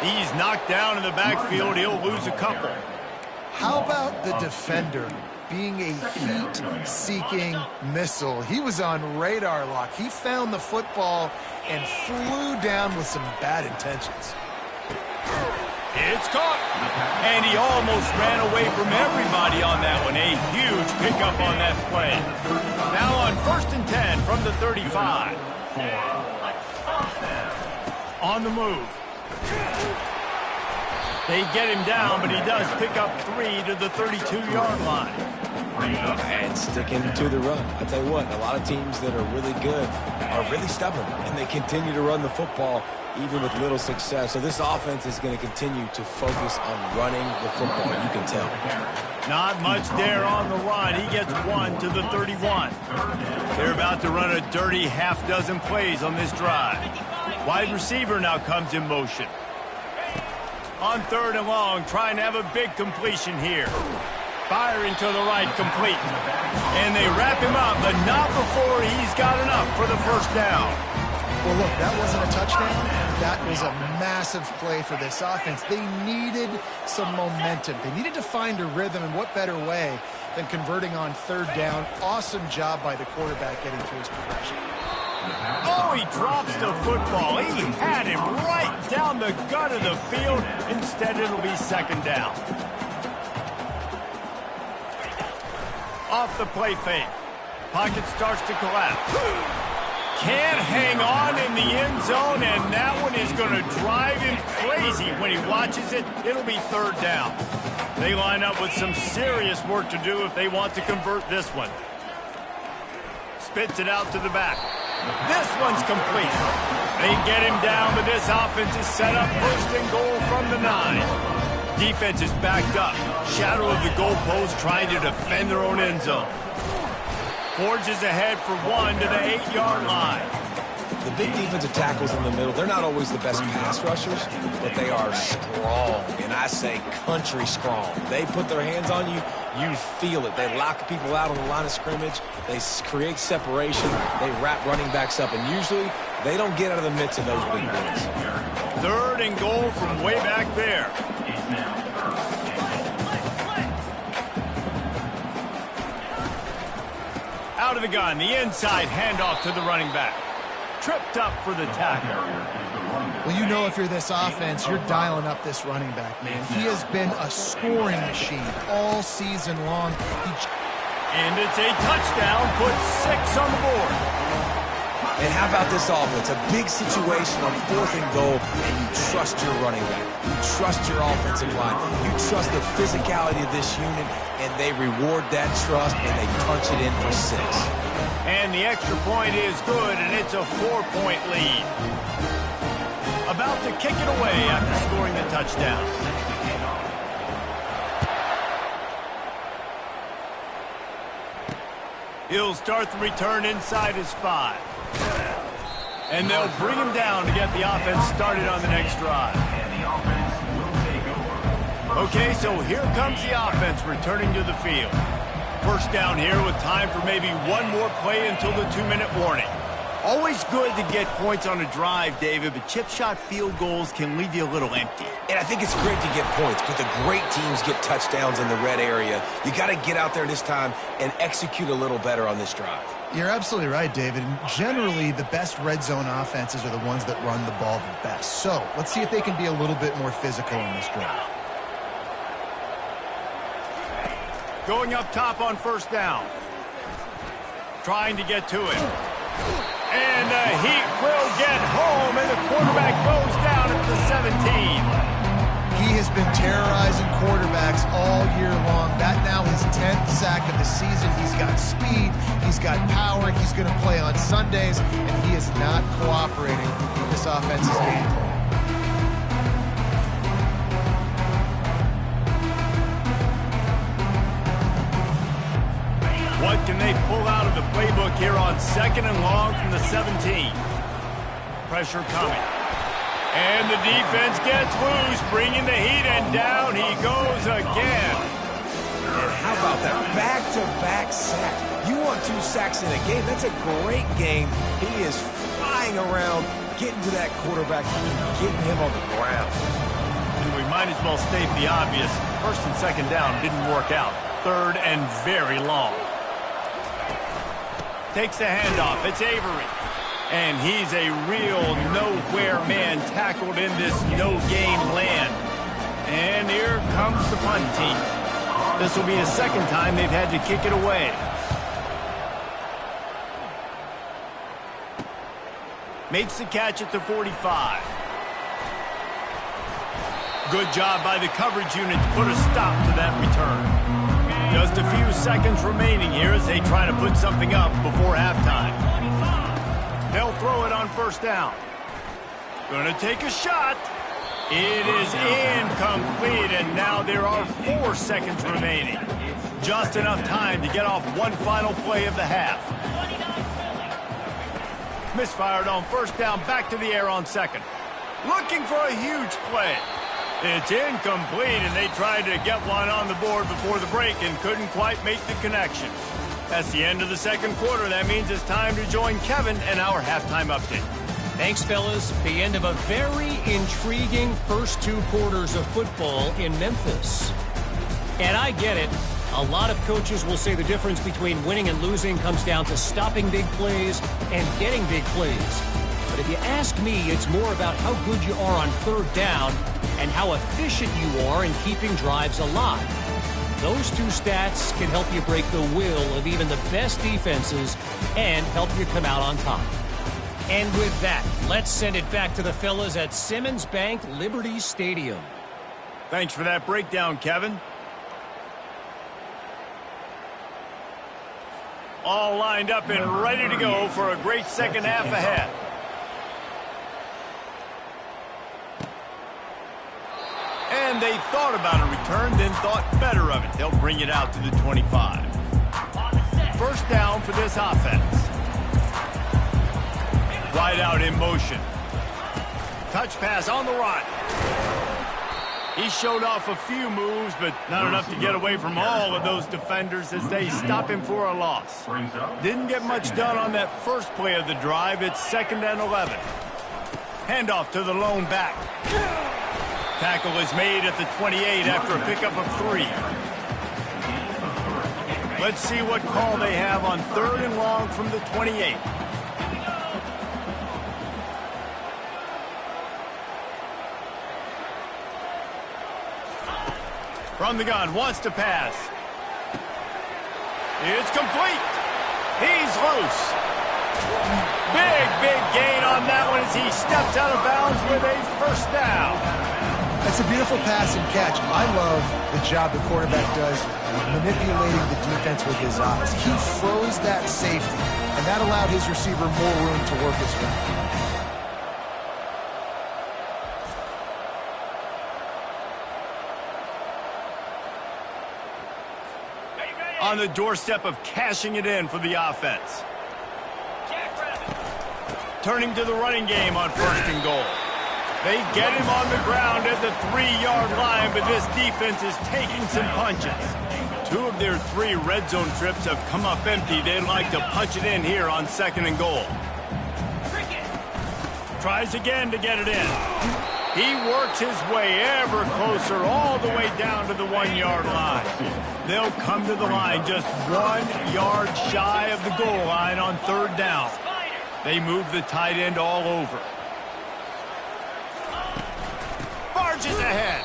He's knocked down in the backfield. He'll lose a couple. How about the defender being a heat-seeking missile. He was on radar lock. He found the football and flew down with some bad intentions. It's caught. And he almost ran away from everybody on that one. A huge pickup on that play. Now on 1st and 10 from the 35. On the move. They get him down, but he does pick up 3 to the 32-yard line. And sticking to the run. I'll tell you what, a lot of teams that are really good are really stubborn, and they continue to run the football even with little success. So this offense is going to continue to focus on running the football, you can tell. Not much there on the run. He gets 1 to the 31. They're about to run a dirty half-dozen plays on this drive. Wide receiver now comes in motion. On 3rd and long, trying to have a big completion here. Firing to the right, complete. And they wrap him up, but not before he's got enough for the first down. Well, look, that wasn't a touchdown. That was a massive play for this offense. They needed some momentum. They needed to find a rhythm, and what better way than converting on 3rd down. Awesome job by the quarterback getting to his progression. Oh, he drops the football. He had him right down the gut of the field. Instead, it'll be 2nd down. Off the play fake. Pocket starts to collapse. Can't hang on in the end zone, and that one is going to drive him crazy when he watches it. It'll be 3rd down. They line up with some serious work to do if they want to convert this one. Spits it out to the back. This one's complete. They get him down, but this offense is set up 1st and goal from the 9. Defense is backed up. Shadow of the goalpost trying to defend their own end zone. Forges ahead for 1 to the 8-yard line. The big defensive tackles in the middle, they're not always the best pass rushers, but they are strong, and I say country strong. They put their hands on you, you feel it. They lock people out on the line of scrimmage. They create separation. They wrap running backs up, and usually they don't get out of the midst of those big boys. 3rd and goal from way back there. Out of the gun, the inside handoff to the running back. Tripped up for the tackle. Well, you know if you're this offense, you're dialing up this running back, man. He has been a scoring machine all season long. And it's a touchdown, puts 6 on the board. And how about this offense? A big situation on 4th and goal, and you trust your running back. You trust your offensive line. You trust the physicality of this unit, and they reward that trust, and they punch it in for 6. And the extra point is good, and it's a 4-point lead. About to kick it away after scoring the touchdown. He'll start the return inside his 5. And they'll bring him down to get the offense started on the next drive. Okay, so here comes the offense returning to the field. First down here with time for maybe one more play until the 2-minute warning. Always good to get points on a drive, David, but chip shot field goals can leave you a little empty. And I think it's great to get points, but the great teams get touchdowns in the red area. You got to get out there this time and execute a little better on this drive. You're absolutely right, David. Generally, the best red zone offenses are the ones that run the ball the best. So let's see if they can be a little bit more physical in this drive. Going up top on 1st down. Trying to get to it. And the Heat will get home, and the quarterback goes down at the 17. He has been terrorizing quarterbacks all year long. That now his 10th sack of the season. He's got speed. He's got power. He's going to play on Sundays, and he is not cooperating with this offense's game plan. What can they pull out of the playbook here on 2nd and long from the 17? Pressure coming. And the defense gets loose, bringing the Heat, and down he goes again. And how about that back-to-back sack? You want 2 sacks in a game. That's a great game. He is flying around, getting to that quarterback, and getting him on the ground. And we might as well state the obvious. 1st and 2nd down didn't work out. 3rd and very long. Takes the handoff. It's Avery. And he's a real nowhere man tackled in this no-gain land. And here comes the punt team. This will be the second time they've had to kick it away. Makes the catch at the 45. Good job by the coverage unit to put a stop to that return. Just a few seconds remaining here as they try to put something up before halftime. They'll throw it on 1st down. Gonna take a shot. It is incomplete, and now there are 4 seconds remaining. Just enough time to get off one final play of the half. Misfired on 1st down, back to the air on 2nd. Looking for a huge play. It's incomplete, and they tried to get one on the board before the break and couldn't quite make the connection. That's the end of the 2nd quarter. That means it's time to join Kevin and our halftime update. Thanks, fellas. The end of a very intriguing first 2 quarters of football in Memphis. And I get it. A lot of coaches will say the difference between winning and losing comes down to stopping big plays and getting big plays. But if you ask me, it's more about how good you are on 3rd down and how efficient you are in keeping drives alive. Those 2 stats can help you break the will of even the best defenses and help you come out on top. And with that, let's send it back to the fellas at Simmons Bank Liberty Stadium. Thanks for that breakdown, Kevin. All lined up and ready to go for a great second half ahead. And they thought about a return, then thought better of it. They'll bring it out to the 25. 1st down for this offense. Wide out in motion. Touch pass on the run. He showed off a few moves, but not enough to get away from all of those defenders as they stop him for a loss. Didn't get much done on that first play of the drive. It's 2nd and 11. Handoff to the lone back. Tackle is made at the 28 after a pickup of 3. Let's see what call they have on 3rd and long from the 28. From the gun, wants to pass. It's complete. He's loose. Big gain on that one as he steps out of bounds with a 1st down. That's a beautiful pass and catch. I love the job the quarterback does manipulating the defense with his eyes. He froze that safety, and that allowed his receiver more room to work his route. On the doorstep of cashing it in for the offense. Turning to the running game on 1st and goal. They get him on the ground at the 3-yard line, but this defense is taking some punches. 2 of their 3 red zone trips have come up empty. They'd like to punch it in here on 2nd and goal. Tries again to get it in. He works his way ever closer all the way down to the 1-yard line. They'll come to the line just 1 yard shy of the goal line on 3rd down. They move the tight end all over. Barges ahead.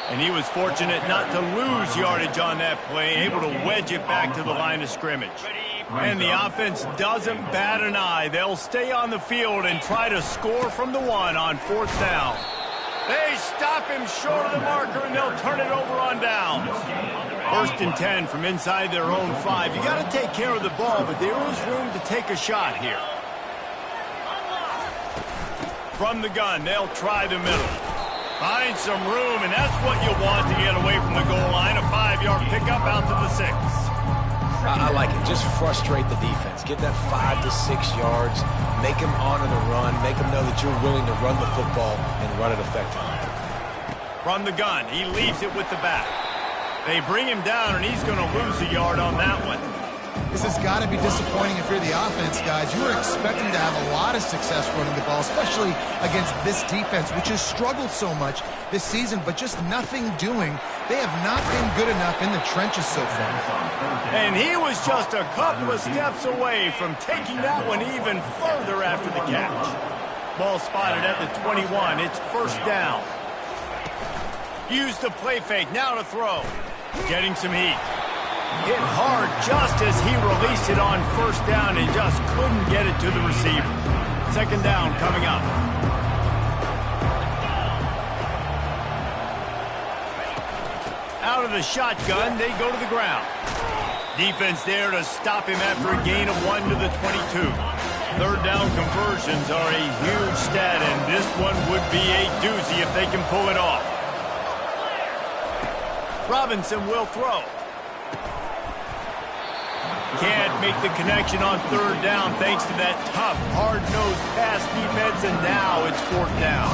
And he was fortunate not to lose yardage on that play, able to wedge it back to the line of scrimmage. And the offense doesn't bat an eye. They'll stay on the field and try to score from the 1 on 4th down. They stop him short of the marker, and they'll turn it over on downs. 1st and 10 from inside their own 5. You got to take care of the ball, but there is room to take a shot here. From the gun, they'll try the middle. Find some room, and that's what you want to get away from the goal line. A 5-yard pickup out to the 6. I like it. Just frustrate the defense. Get that 5 to 6 yards. Make them honor the run. Make them know that you're willing to run the football and run it effectively. From the gun, he leaves it with the back. They bring him down, and he's going to lose a yard on that one. This has got to be disappointing if you're the offense, guys. You were expecting to have a lot of success running the ball, especially against this defense, which has struggled so much this season, but just nothing doing. They have not been good enough in the trenches so far. And he was just a couple of steps away from taking that one even further after the catch. Ball spotted at the 21. It's first down. Use the play fake. Now to throw. Getting some heat. Hit hard just as he released it on first down and just couldn't get it to the receiver. Second down coming up. Out of the shotgun, they go to the ground. Defense there to stop him after a gain of 1 to the 22. Third down conversions are a huge stat, and this one would be a doozy if they can pull it off. Robinson will throw. Can't make the connection on third down thanks to that tough, hard-nosed pass defense, and now it's fourth down.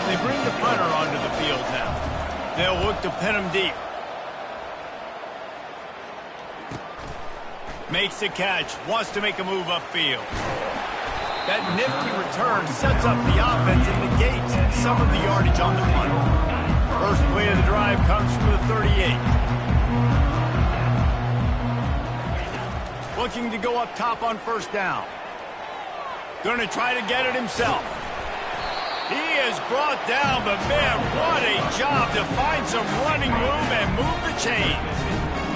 They bring the punter onto the field now. They'll look to pin him deep. Makes the catch, wants to make a move upfield. That nifty return sets up the offense and negates some of the yardage on the punt. First play of the drive comes from the 38. Looking to go up top on first down. Going to try to get it himself. He is brought down, but man, what a job to find some running room and move the chains.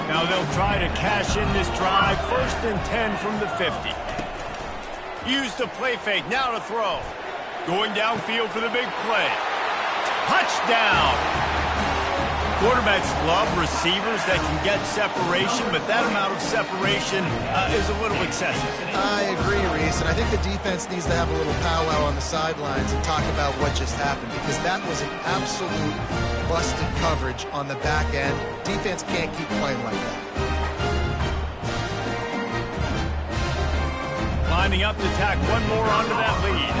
Now they'll try to cash in this drive. First and 10 from the 50. Use the play fake. Now to throw. Going downfield for the big play. Touchdown! Quarterbacks love receivers that can get separation, but that amount of separation is a little excessive. I agree, Reese, and I think the defense needs to have a little powwow on the sidelines and talk about what just happened, because that was an absolute busted coverage on the back end. Defense can't keep playing like that. Lining up to tack one more onto that lead.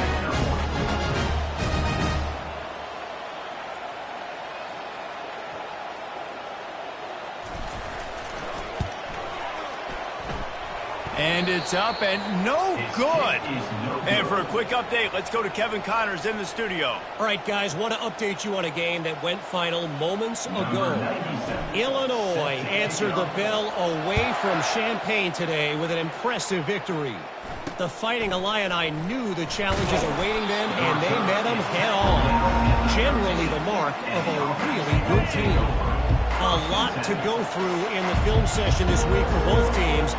And it's up and no good. And for a quick update, let's go to Kevin Connors in the studio. All right, guys, want to update you on a game that went final moments ago. Illinois answered the bell away from Champaign today with an impressive victory. The Fighting Illini knew the challenges awaiting them, and they met them head-on. Generally the mark of a really good team. A lot to go through in the film session this week for both teams.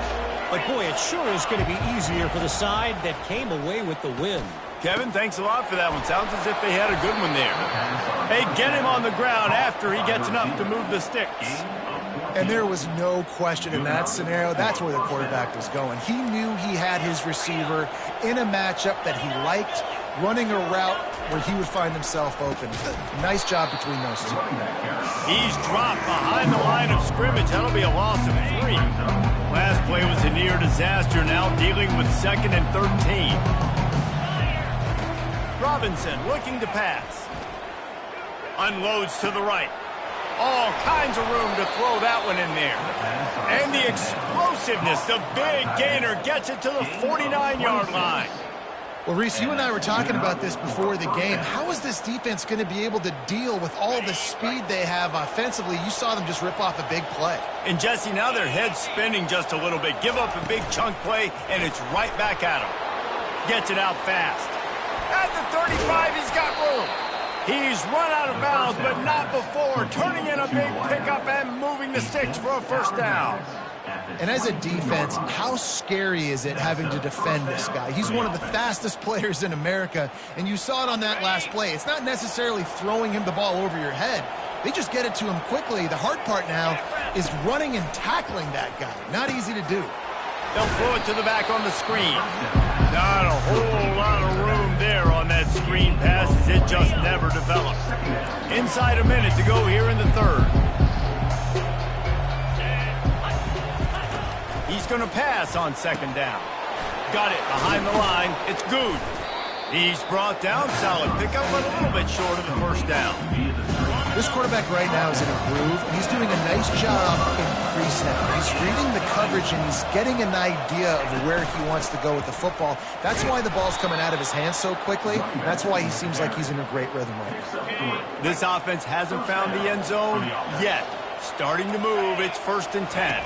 But, boy, it sure is going to be easier for the side that came away with the win. Kevin, thanks a lot for that one. Sounds as if they had a good one there. Hey, get him on the ground after he gets enough to move the sticks. And there was no question in that scenario. That's where the quarterback was going. He knew he had his receiver in a matchup that he liked, running a route where he would find himself open. Nice job between those two. He's dropped behind the line of scrimmage. That'll be a loss of 3. Last play was a near disaster, now dealing with 2nd and 13. Robinson looking to pass. Unloads to the right. All kinds of room to throw that one in there. And the explosiveness, the big gainer gets it to the 49-yard line. Well, Reese, you and I were talking about this before the game. How is this defense going to be able to deal with all the speed they have offensively? You saw them just rip off a big play. And, Jesse, now their head's spinning just a little bit. Give up a big chunk play, and it's right back at him. Gets it out fast. At the 35, he's got room. He's run out of bounds, but not before. Turning in a big pickup and moving the sticks for a first down. And as a defense, how scary is it having to defend this guy? He's one of the fastest players in America, and you saw it on that last play. It's not necessarily throwing him the ball over your head. They just get it to him quickly. The hard part now is running and tackling that guy. Not easy to do. They'll throw it to the back on the screen. Not a whole lot of room there on that screen pass as it just never developed. Inside a minute to go here in the third. He's going to pass on second down. Got it behind the line. It's good. He's brought down, solid pickup, but a little bit short of the first down. This quarterback right now is in a groove, and he's doing a nice job in pre-snap. He's reading the coverage, and he's getting an idea of where he wants to go with the football. That's why the ball's coming out of his hands so quickly. That's why he seems like he's in a great rhythm right now. This offense hasn't found the end zone yet. Starting to move, it's 1st and 10.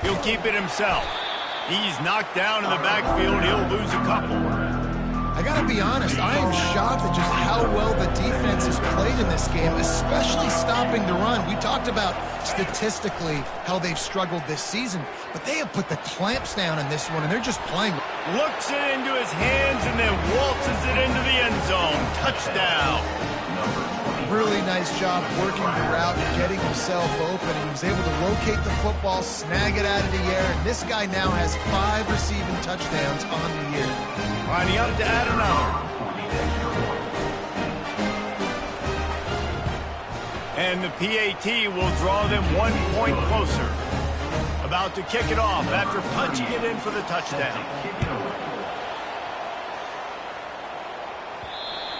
He'll keep it himself. He's knocked down in the backfield. He'll lose a couple. I got to be honest, I am shocked at just how well the defense has played in this game, especially stopping the run. We talked about statistically how they've struggled this season, but they have put the clamps down in this one, and they're just playing. Looks it into his hands and then waltzes it into the end zone. Touchdown. Really nice job working the route and getting himself open. He was able to locate the football, snag it out of the air, and this guy now has 5 receiving touchdowns on the year. Lining up to add another. And the PAT will draw them 1 point closer. About to kick it off after punching it in for the touchdown.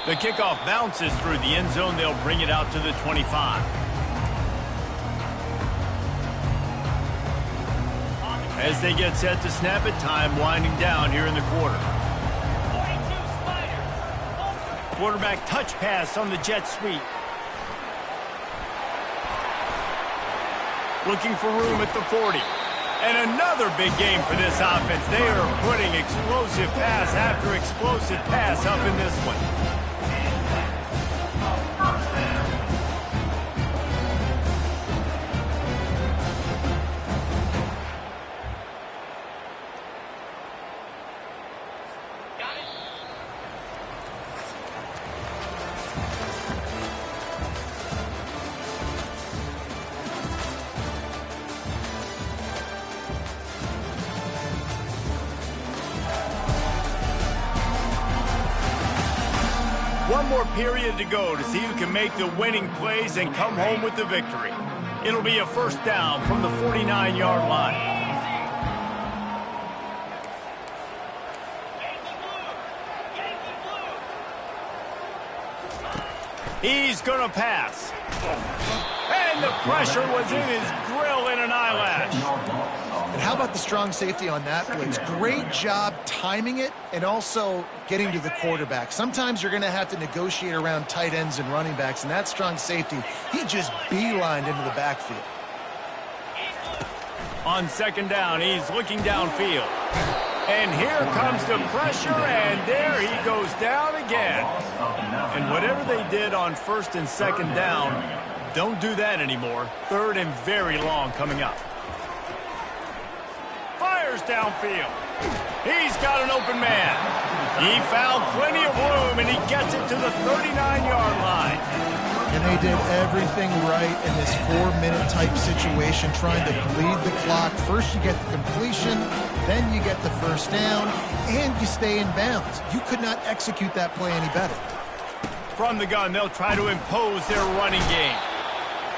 The kickoff bounces through the end zone. They'll bring it out to the 25. As they get set to snap it, time winding down here in the quarter. Quarterback touch pass on the jet sweep. Looking for room at the 40. And another big game for this offense. They are putting explosive pass after explosive pass up in this one. One more period to go to see who can make the winning plays and come home with the victory. It'll be a 1st down from the 49-yard line. He's going to pass. And the pressure was in his grill in an eyelash. And how about the strong safety on that blitz? Great job timing it and also getting to the quarterback. Sometimes you're going to have to negotiate around tight ends and running backs, and that strong safety, he just beelined into the backfield. On 2nd down, he's looking downfield. And here comes the pressure, and there he goes down again. And whatever they did on 1st and 2nd down, don't do that anymore. 3rd and very long coming up. Fires downfield. He's got an open man. He found plenty of room, and he gets it to the 39-yard line. And they did everything right in this 4-minute type situation, trying to bleed the clock. First you get the completion, then you get the 1st down, and you stay in bounds. You could not execute that play any better. From the gun, they'll try to impose their running game.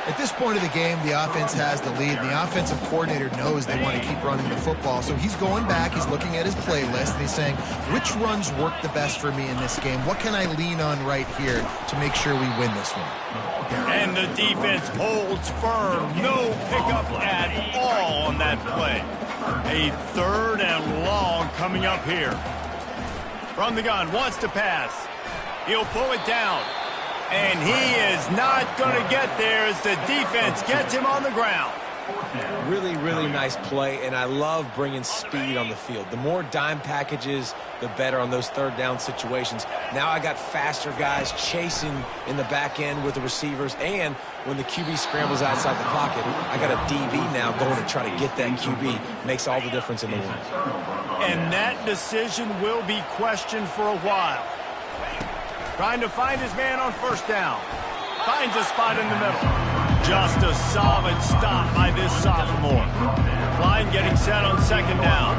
At this point of the game, the offense has the lead, and the offensive coordinator knows they want to keep running the football. So he's going back, he's looking at his playlist, and he's saying, which runs work the best for me in this game? What can I lean on right here to make sure we win this one? And the defense holds firm. No pickup at all on that play. A 3rd and long coming up here. From the gun, wants to pass. He'll pull it down. And he is not going to get there as the defense gets him on the ground. Really, really nice play, and I love bringing speed on the field. The more dime packages, the better on those 3rd down situations. Now I got faster guys chasing in the back end with the receivers, and when the QB scrambles outside the pocket, I got a DB now going to try to get that QB. Makes all the difference in the world. And that decision will be questioned for a while. Trying to find his man on 1st down. Finds a spot in the middle. Just a solid stop by this sophomore. Line getting set on 2nd down.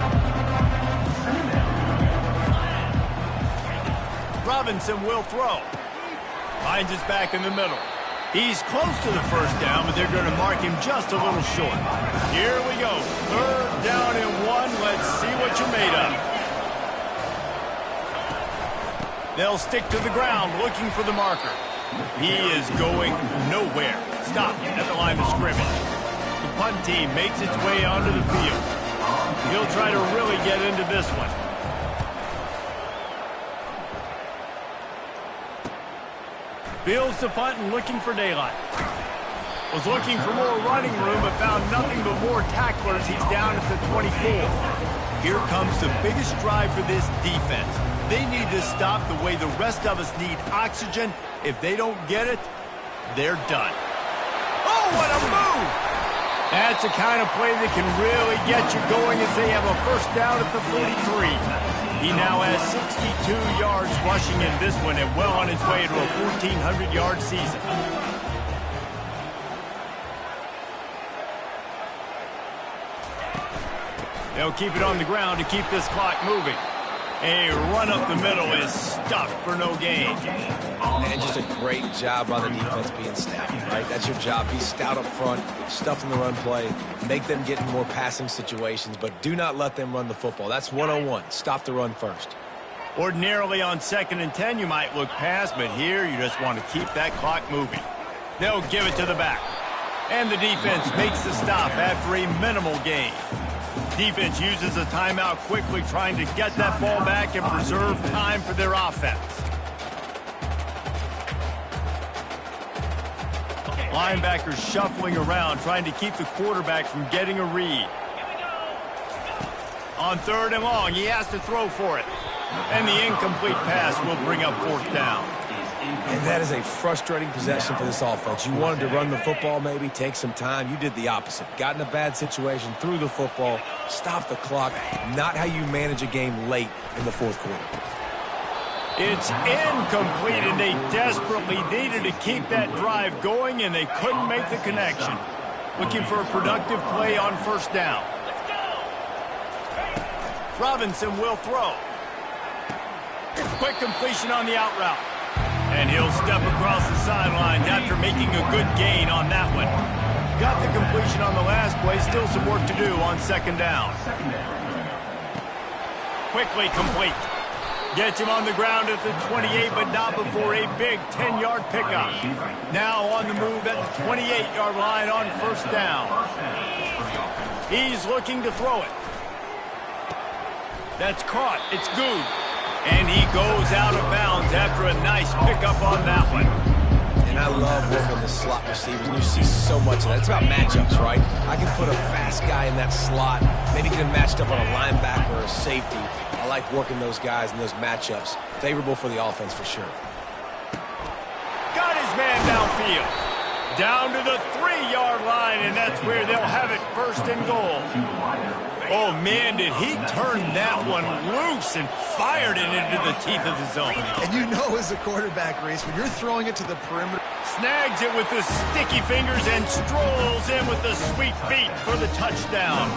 Robinson will throw. Finds his back in the middle. He's close to the 1st down, but they're going to mark him just a little short. Here we go. 3rd down and 1. Let's see what you're made of. They'll stick to the ground looking for the marker. He is going nowhere. Stop at the line of scrimmage. The punt team makes its way onto the field. He'll try to really get into this one. Fields the punt and looking for daylight. Was looking for more running room, but found nothing but more tacklers. He's down at the 24. Here comes the biggest drive for this defense. They need to stop the way the rest of us need oxygen. If they don't get it, they're done. Oh, what a move! That's the kind of play that can really get you going as they have a first down at the 43. He now has 62 yards rushing in this one and well on his way to a 1,400-yard season. They'll keep it on the ground to keep this clock moving. A run up the middle is stuffed for no gain. And just a great job by the defense being stout, right? That's your job. Be stout up front, stuffing the run play, make them get in more passing situations, but do not let them run the football. That's 101. Stop the run first. Ordinarily on 2nd and 10, you might look past, but here you just want to keep that clock moving. They'll give it to the back. And the defense makes the stop after a minimal gain. Defense uses a timeout quickly, trying to get that ball back and preserve time for their offense. Linebackers shuffling around, trying to keep the quarterback from getting a read. On 3rd and long, he has to throw for it. And the incomplete pass will bring up 4th down. And that is a frustrating possession for this offense. You wanted to run the football, maybe take some time. You did the opposite. Got in a bad situation, threw the football, stopped the clock. Not how you manage a game late in the 4th quarter. It's incomplete, and they desperately needed to keep that drive going, and they couldn't make the connection. Looking for a productive play on 1st down. Robinson will throw. Quick completion on the out route. And he'll step across the sidelines after making a good gain on that one. Got the completion on the last play. Still some work to do on 2nd down. Quickly complete. Gets him on the ground at the 28, but not before a big 10-yard pickup. Now on the move at the 28-yard line on 1st down. He's looking to throw it. That's caught. It's good. And he goes out of bounds after a nice pickup on that one. And I love working the slot receivers. You see so much of that. It's about matchups, right? I can put a fast guy in that slot, maybe get him matched up on a linebacker or a safety. I like working those guys in those matchups. Favorable for the offense for sure. Got his man downfield. Down to the 3-yard line, and that's where they'll have it 1st and goal. Oh, man, did he turn that one loose and fired it into the teeth of the zone. And you know as a quarterback, Reese, when you're throwing it to the perimeter. Snags it with the sticky fingers and strolls in with the sweet feet for the touchdown.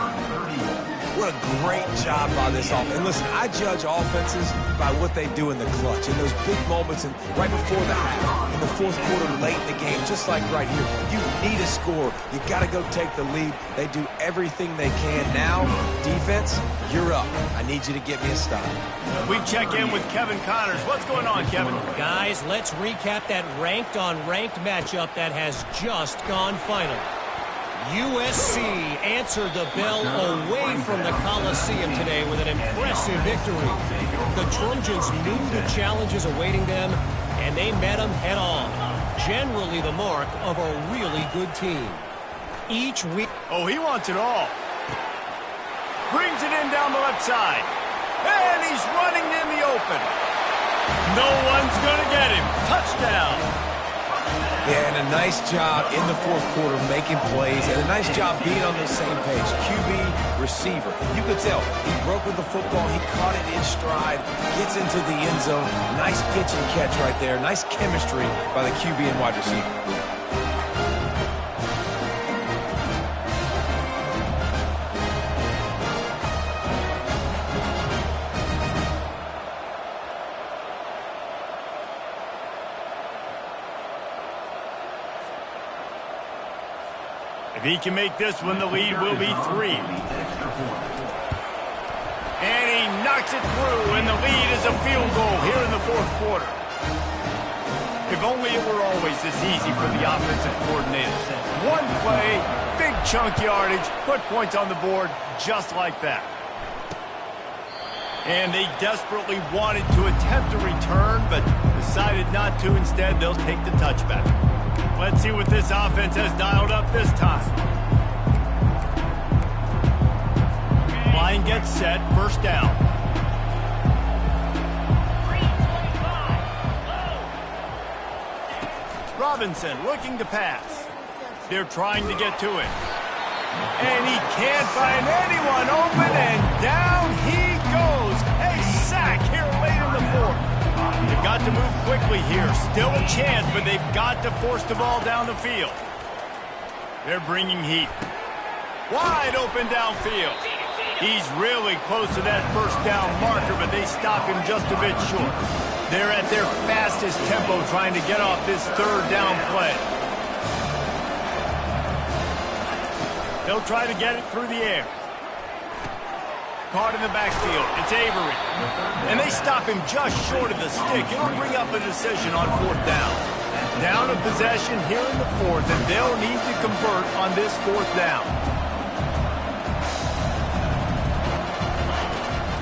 What a great job by this offense. And listen, I judge offenses by what they do in the clutch. In those big moments and right before the half, in the 4th quarter, late in the game, just like right here. You need a score. You got to go take the lead. They do everything they can. Now, defense, you're up. I need you to get me a stop. We check in with Kevin Connors. What's going on, Kevin? Guys, let's recap that ranked-on-ranked matchup that has just gone final. USC answered the bell away from the Coliseum today with an impressive victory. The Trojans knew the challenges awaiting them, and they met them head-on. Generally the mark of a really good team. Each week... Oh, he wants it all. Brings it in down the left side. And he's running in the open. No one's going to get him. Touchdown. Yeah, and a nice job in the 4th quarter making plays, and a nice job being on the same page. QB, receiver. You could tell he broke with the football. He caught it in stride, gets into the end zone. Nice pitch and catch right there. Nice chemistry by the QB and wide receiver. If he can make this one, the lead will be 3. And he knocks knocks it through, and the lead is a field goal here in the fourth quarter. If only it were always this easy for the offensive coordinators. One play, big chunk yardage, put points on the board just like that. And they desperately wanted to attempt a return, but decided not to. Instead, they'll take the touchback. Let's see what this offense has dialed up this time. Line gets set, first down. Robinson looking to pass. They're trying to get to it. And he can't find anyone open, and down he goes. A sack here late in the fourth. They've got to move quickly here. Still a chance, but they've got to force the ball down the field. They're bringing heat. Wide open downfield. He's really close to that first down marker, but they stop him just a bit short. They're at their fastest tempo trying to get off this third down play. They'll try to get it through the air. Caught in the backfield. It's Avery. And they stop him just short of the stick. It'll bring up a decision on fourth down. Down a possession here in the fourth, and they'll need to convert on this fourth down.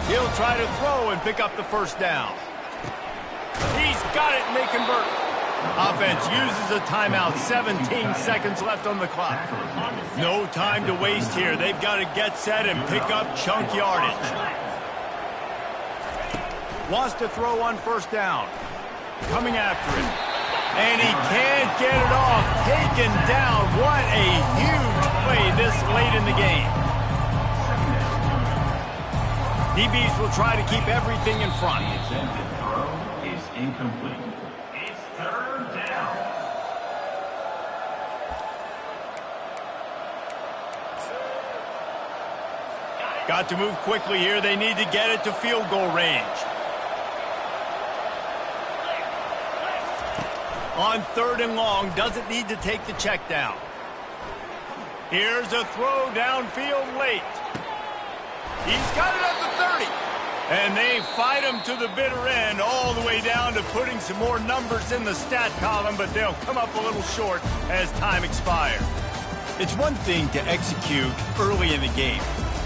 He'll try to throw and pick up the first down. He's got it, and they convert. Offense uses a timeout. 17 seconds left on the clock. No time to waste here. They've got to get set and pick up chunk yardage. Wants to throw on first down. Coming after it. And he can't get it off. Taken down. What a huge play this late in the game. DBs will try to keep everything in front. The attempted throw is incomplete. It's third down. Got to move quickly here. They need to get it to field goal range. On third and long, doesn't need to take the check down. Here's a throw downfield late. He's got it at the 30. And they fight him to the bitter end, all the way down to putting some more numbers in the stat column, but they'll come up a little short as time expires. It's one thing to execute early in the game.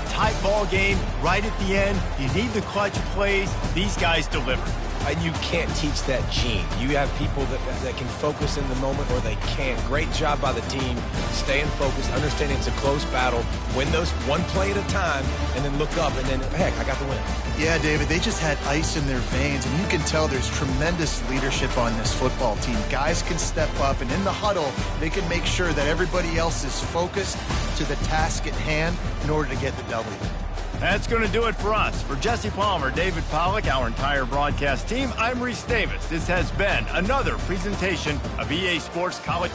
Tight ball game, right at the end, you need the clutch plays. These guys deliver. And you can't teach that gene. You have people that can focus in the moment or they can't. Great job by the team, staying focused, understanding it's a close battle, win those one play at a time, and then look up, and then, heck, I got the win. Yeah, David, they just had ice in their veins, and you can tell there's tremendous leadership on this football team. Guys can step up, and in the huddle, they can make sure that everybody else is focused to the task at hand in order to get the W. That's going to do it for us. For Jesse Palmer, David Pollack, our entire broadcast team, I'm Reese Davis. This has been another presentation of EA Sports College.